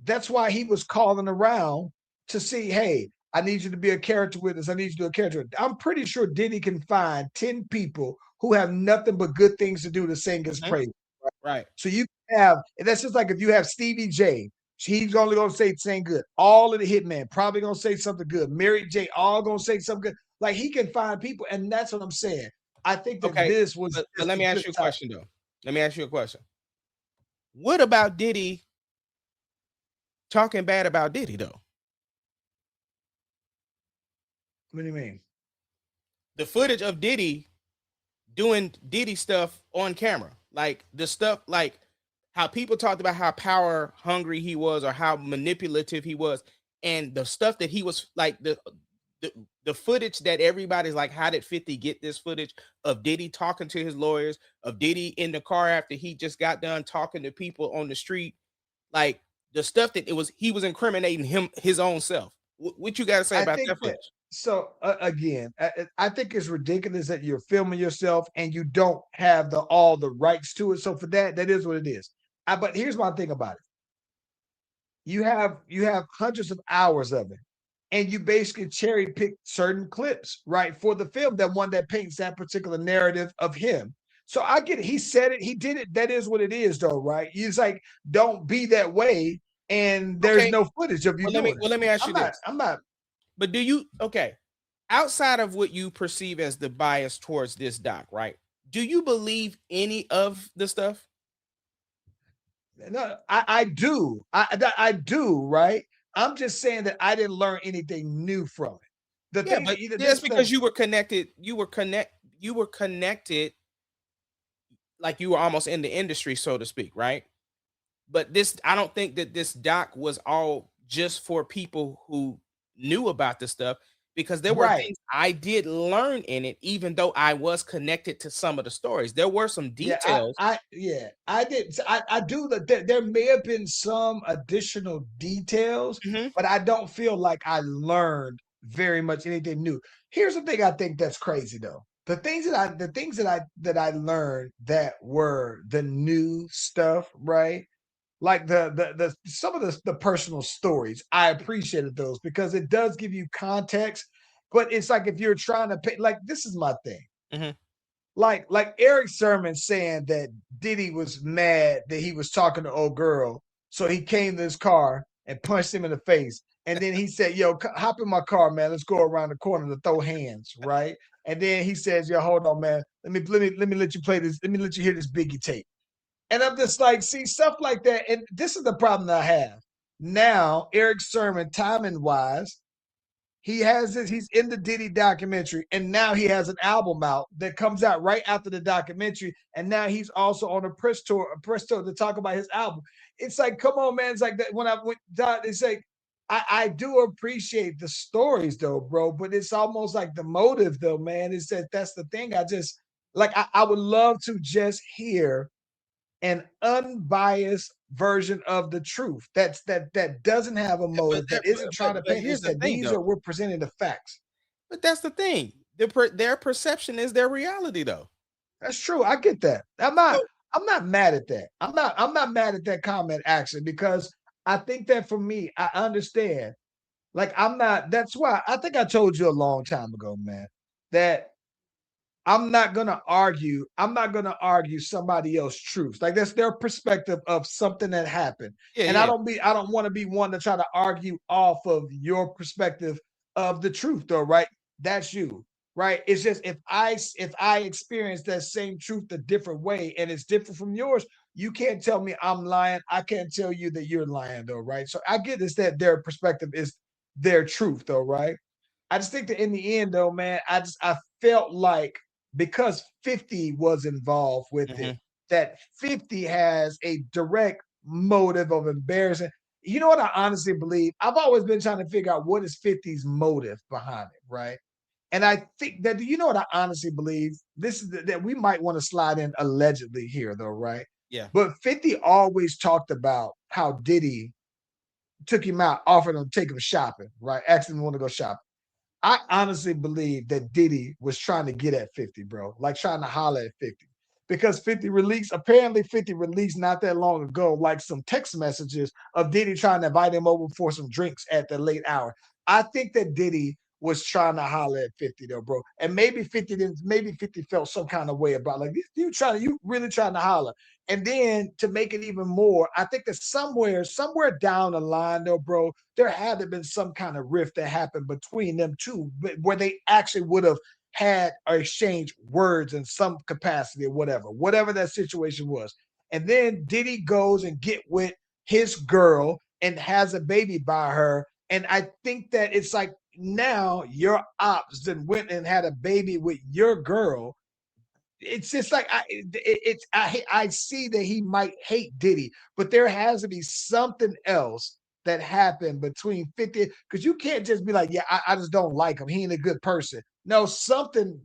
[SPEAKER 2] That's why he was calling around to see, hey, I need you to be a character witness. I need you to do a character. I'm pretty sure Diddy can find 10 people who have nothing but good things to do to sing his
[SPEAKER 3] Mhm.
[SPEAKER 2] praise.
[SPEAKER 3] Right.
[SPEAKER 2] So you have, and that's just like if you have Stevie J, he's only gonna say sing good. All of the hitmen probably gonna say something good. Mary J, all gonna say something good. Like he can find people, and that's what I'm saying. I think that
[SPEAKER 3] Okay.
[SPEAKER 2] this was
[SPEAKER 3] But
[SPEAKER 2] just
[SPEAKER 3] let
[SPEAKER 2] a
[SPEAKER 3] me
[SPEAKER 2] good
[SPEAKER 3] ask you a
[SPEAKER 2] time.
[SPEAKER 3] question though. Let me ask you a question. What about Diddy talking bad about Diddy though?
[SPEAKER 2] What do you mean?
[SPEAKER 3] The footage of Diddy doing Diddy stuff on camera, like the stuff, like how people talked about how power hungry he was or how manipulative he was, and the stuff that he was like the, the footage that everybody's like, how did 50 get this footage of Diddy talking to his lawyers, of Diddy in the car after he just got done talking to people on the street, like the stuff that he was incriminating his own self. What you got to say
[SPEAKER 2] I
[SPEAKER 3] about
[SPEAKER 2] think
[SPEAKER 3] that
[SPEAKER 2] that
[SPEAKER 3] footage?
[SPEAKER 2] so again, I think it's ridiculous that you're filming yourself and you don't have all the rights to it. So for that, that is what it is. But here's my thing about it. You have hundreds of hours of it, and you basically cherry pick certain clips, right, for the film, that one that paints that particular narrative of him. So I get it. He said it, he did it. That is what it is, though, right? He's like, don't be that way, and there's
[SPEAKER 3] Okay,
[SPEAKER 2] no footage of you doing it.
[SPEAKER 3] well let me ask you
[SPEAKER 2] I'm not.
[SPEAKER 3] this.
[SPEAKER 2] I'm not.
[SPEAKER 3] But do you okay? Outside of what you perceive as the bias towards this doc, right? Do you believe any of the stuff?
[SPEAKER 2] No, I do. I do, right? I'm just saying that I didn't learn anything new from it. The
[SPEAKER 3] Yeah,
[SPEAKER 2] thing
[SPEAKER 3] but
[SPEAKER 2] either
[SPEAKER 3] that's
[SPEAKER 2] this
[SPEAKER 3] because
[SPEAKER 2] film,
[SPEAKER 3] you were connected. You were connected, like you were almost in the industry, so to speak, right? But this, I don't think that this doc was all just for people who knew about the stuff because there were
[SPEAKER 2] right?
[SPEAKER 3] things I did learn in it, even though I was connected to some of the stories. There were some
[SPEAKER 2] Yeah,
[SPEAKER 3] details.
[SPEAKER 2] I did. I do that. There may have been some additional details,
[SPEAKER 3] Mhm.
[SPEAKER 2] but I don't feel like I learned very much anything new. Here's the thing I think that's crazy though. The things that I learned that were the new stuff, right? Like the some of the personal stories, I appreciated those because it does give you context. But it's like if you're trying to pay, like this is my thing.
[SPEAKER 3] Mhm.
[SPEAKER 2] Like Eric Sermon saying that Diddy was mad that he was talking to old girl, so he came to his car and punched him in the face. And then he said, "Yo, hop in my car, man. Let's go around the corner to throw hands, right?" And then he says, "Yo, hold on, man. Let me let you play this. Let me let you hear this Biggie tape." And I'm just like, see, stuff like that. And this is the problem that I have. Now, Eric Sermon, timing wise, he has this, he's in the Diddy documentary, and now he has an album out that comes out right after the documentary. And now he's also on a press tour to talk about his album. It's like, come on, man. It's like that when I went down, it's like I do appreciate the stories though, bro, but it's almost like the motive though, man. Is that's the thing. I just like I would love to just hear an unbiased version of the truth that doesn't have a
[SPEAKER 3] Yeah,
[SPEAKER 2] motive, that isn't trying to
[SPEAKER 3] but
[SPEAKER 2] paint.
[SPEAKER 3] here's
[SPEAKER 2] It's
[SPEAKER 3] the
[SPEAKER 2] that
[SPEAKER 3] thing
[SPEAKER 2] these
[SPEAKER 3] though.
[SPEAKER 2] are we're presenting the facts.
[SPEAKER 3] But that's the thing. Their perception is their reality though.
[SPEAKER 2] That's true. I get that.
[SPEAKER 3] So
[SPEAKER 2] I'm not mad at that. I'm not mad at that comment actually, because I think that for me, I understand. Like I'm not. That's why I think I told you a long time ago, man, that I'm not gonna argue. I'm not gonna argue somebody else's truth. Like that's their perspective of something that happened.
[SPEAKER 3] yeah,
[SPEAKER 2] And I
[SPEAKER 3] yeah.
[SPEAKER 2] don't be I don't want to be one to try to argue off of your perspective of the truth, though, right? That's you, right? It's just if I experience that same truth a different way and it's different from yours, you can't tell me I'm lying. I can't tell you that you're lying, though, right? So I get this that their perspective is their truth, though, right? I just think that in the end, though, man, I felt like because 50 was involved with it,
[SPEAKER 3] Mhm.
[SPEAKER 2] that 50 has a direct motive of embarrassing. You know what I honestly believe? I've always been trying to figure out what is 50's motive behind it, right? And I think that you know what I honestly believe? This is that we might want to slide in allegedly here, though, right?
[SPEAKER 3] Yeah.
[SPEAKER 2] But 50 always talked about how Diddy took him out, offered him to take him shopping, right? Asked him to want to go shopping. I honestly believe that Diddy was trying to get at 50, bro, like trying to holler at 50. Because 50 released, apparently 50 released not that long ago, like some text messages of Diddy trying to invite him over for some drinks at the late hour. I think that Diddy was trying to holler at 50 though, bro. And maybe 50 felt some kind of way about like you really trying to holler. And then to make it even more, I think that somewhere down the line, though, bro, there had to been some kind of rift that happened between them two, where they actually would have had or exchanged words in some capacity or whatever that situation was. And then Diddy goes and get with his girl and has a baby by her. And I think that it's like now your ops then went and had a baby with your girl. It's just like I see that he might hate Diddy, but there has to be something else that happened between 50, because you can't just be like, yeah, I just don't like him. He ain't a good person. No, something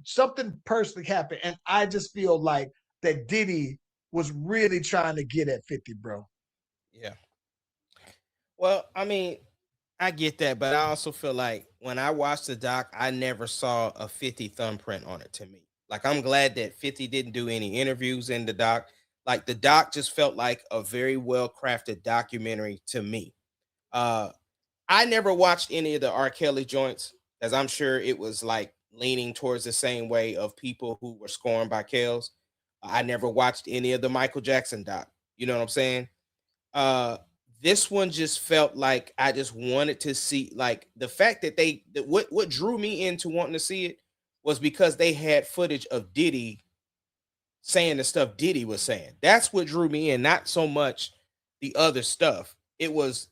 [SPEAKER 2] personally happened. And I just feel like that Diddy was really trying to get at 50, bro.
[SPEAKER 3] Yeah. Well, I mean, I get that, but I also feel like when I watched the doc, I never saw a 50 thumbprint on it to me. Like I'm glad that 50 didn't do any interviews in the doc. Like the doc just felt like a very well crafted documentary to me. Uh I never watched any of the R. Kelly joints, as I'm sure it was like leaning towards the same way of people who were scorned by Kells. I never watched any of the Michael Jackson doc. You know what I'm saying? Uh this one just felt like I just wanted to see like the fact that what drew me into wanting to see it was because they had footage of Diddy saying the stuff Diddy was saying. That's what drew me in, not so much the other stuff. It was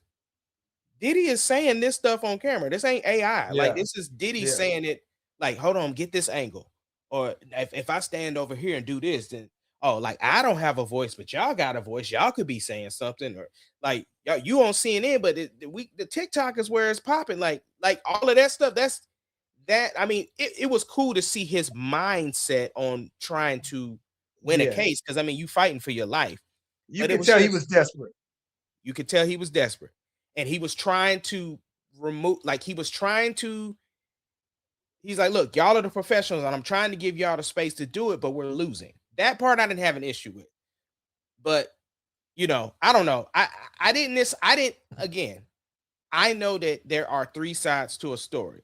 [SPEAKER 3] Diddy is saying this stuff on camera. This ain't AI. Like
[SPEAKER 2] Yeah,
[SPEAKER 3] this is Diddy
[SPEAKER 2] yeah,
[SPEAKER 3] saying it. Like, hold on, get this angle. Or if I stand over here and do this, then oh, like I don't have a voice, but y'all got a voice. Y'all could be saying something, or like y'all, you on CNN, but the TikTok is where it's popping. Like all of that stuff. That's that. I mean, it was cool to see his mindset on trying to win a
[SPEAKER 2] yeah.
[SPEAKER 3] case because I mean, you fighting for your life,
[SPEAKER 2] You
[SPEAKER 3] but it
[SPEAKER 2] could
[SPEAKER 3] was
[SPEAKER 2] tell he
[SPEAKER 3] just
[SPEAKER 2] was desperate.
[SPEAKER 3] you could tell he was desperate. And he was trying to remove, like he was trying to He's like, look, y'all are the professionals, and I'm trying to give y'all the space to do it, but we're losing. That part I didn't have an issue with. But I don't know. I didn't again. I know that there are three sides to a story,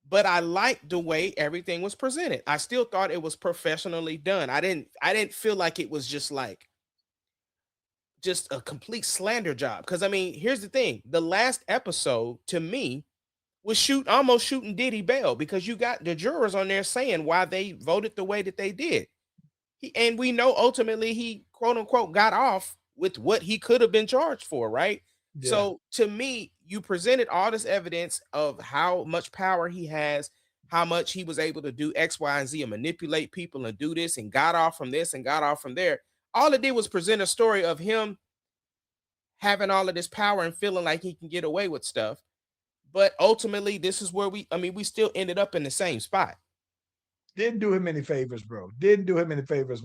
[SPEAKER 3] but I liked the way everything was presented. I still thought it was professionally done. I didn't feel like it was just a complete slander job. Because I mean, here's the thing: the last episode to me was almost shooting Diddy bail, because you got the jurors on there saying why they voted the way that they did. And we know ultimately he, quote unquote, got off with what he could have been charged for, right?
[SPEAKER 2] Yeah.
[SPEAKER 3] So to me, you presented all this evidence of how much power he has, how much he was able to do X, Y, and Z and manipulate people and do this and got off from this and got off from there. All it did was present a story of him having all of this power and feeling like he can get away with stuff. But ultimately, this is where we still ended up in the same spot.
[SPEAKER 2] Didn't do him any favors, bro. Didn't do him any favors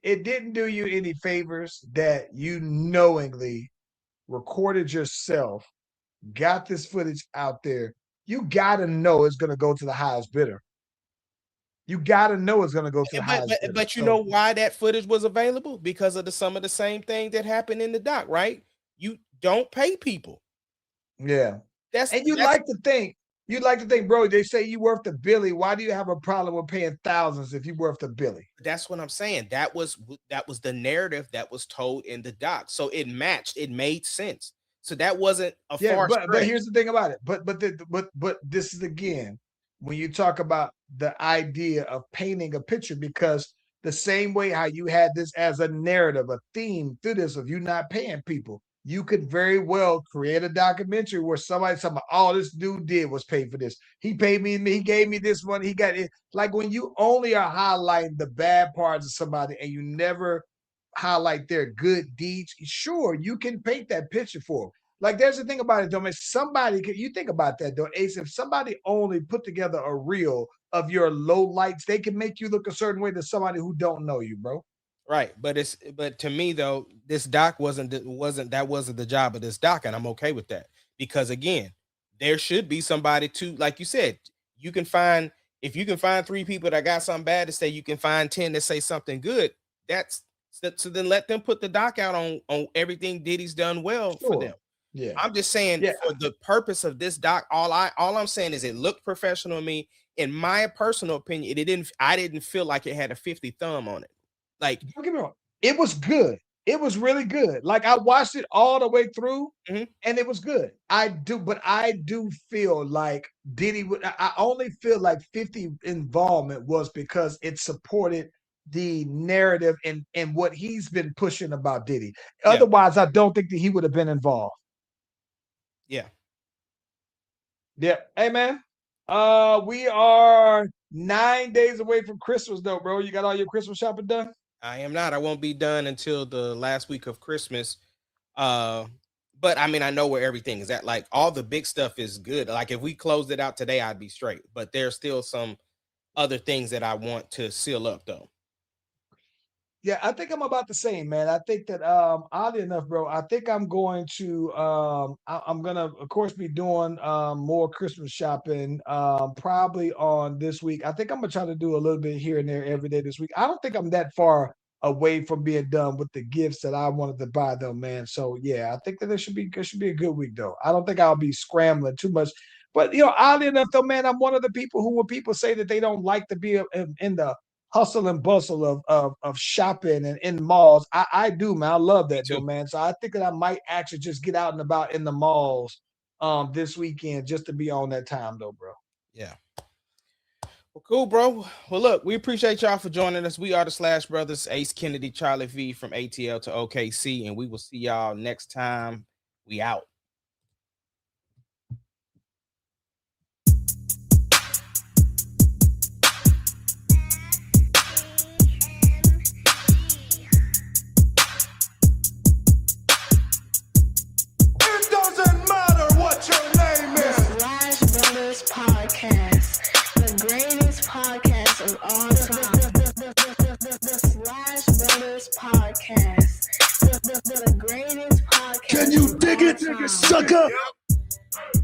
[SPEAKER 2] it didn't do you any favors that you knowingly recorded yourself, got this footage out there. You got to know it's going to go to the highest bidder. You got to know it's going to go to the highest bidder.
[SPEAKER 3] But you know why that footage was available? Because of some of the same thing that happened in the doc, right? You don't pay people.
[SPEAKER 2] Yeah. You'd like to think, bro, they say you worth the Billy. Why do you have a problem with paying thousands if you worth the Billy?
[SPEAKER 3] That's what I'm saying. That was the narrative that was told in the doc. So it matched. It made sense. So that wasn't a far stretch.
[SPEAKER 2] But here's the thing about it. But this is, again, when you talk about the idea of painting a picture, because the same way how you had this as a narrative, a theme through this of you not paying people, you could very well create a documentary where somebody's talking about, all this dude did was pay for this. He paid me, he gave me this money, he got it. Like when you only are highlighting the bad parts of somebody and you never highlight their good deeds, sure, you can paint that picture for them. Like, there's the thing about it, though, man. You think about that, though, Ace. If somebody only put together a reel of your low lights, they can make you look a certain way to somebody who don't know you, bro.
[SPEAKER 3] Right, but to me though, this doc wasn't the job of this doc, and I'm okay with that, because again, there should be somebody to, like you said, if you can find 3 people that got something bad to say, you can find 10 that say something good. So then let them put the doc out on everything Diddy's done well for them.
[SPEAKER 2] Yeah,
[SPEAKER 3] I'm just saying, for the purpose of this doc, all I'm saying is it looked professional to me. In my personal opinion, I didn't feel like it had a 50 thumb on it. Like,
[SPEAKER 2] don't get me wrong, it was good. It was really good. Like, I watched it all the way through, and it was good. I do feel like Diddy would. I only feel like 50 involvement was because it supported the narrative and what he's been pushing about Diddy. Otherwise, I don't think that he would have been involved.
[SPEAKER 3] Yeah.
[SPEAKER 2] Hey, man. We are 9 days away from Christmas, though, bro. You got all your Christmas shopping done?
[SPEAKER 3] I am not. I won't be done until the last week of Christmas. But I mean, I know where everything is at. Like, all the big stuff is good. Like, if we closed it out today, I'd be straight. But there's still some other things that I want to seal up, though.
[SPEAKER 2] Yeah, I think I'm about the same, man. I think that oddly enough, bro, I think I'm going to I'm gonna, of course, be doing more Christmas shopping probably on this week. I think I'm gonna try to do a little bit here and there every day this week. I don't think I'm that far away from being done with the gifts that I wanted to buy, though, man. So yeah, I think that it should be a good week, though. I don't think I'll be scrambling too much. But oddly enough, though, man, I'm one of the people who, when people say that they don't like to be in the hustle and bustle of shopping and in malls, I do, man. I love that, though, man. So I think that I might actually just get out and about in the malls this weekend just to be on that time, though, bro.
[SPEAKER 3] Yeah. Well, cool, bro. Well, look, we appreciate y'all for joining us. We are the Slash Brothers, Ace Kennedy, Charlie V, from ATL to OKC, and we will see y'all next time. We out.
[SPEAKER 1] It doesn't matter what your name is.
[SPEAKER 4] Slash Brothers Podcast, the greatest podcast of all time. The Slash Brothers Podcast, the greatest podcast.
[SPEAKER 1] Can you dig it, sucker?
[SPEAKER 4] Yep.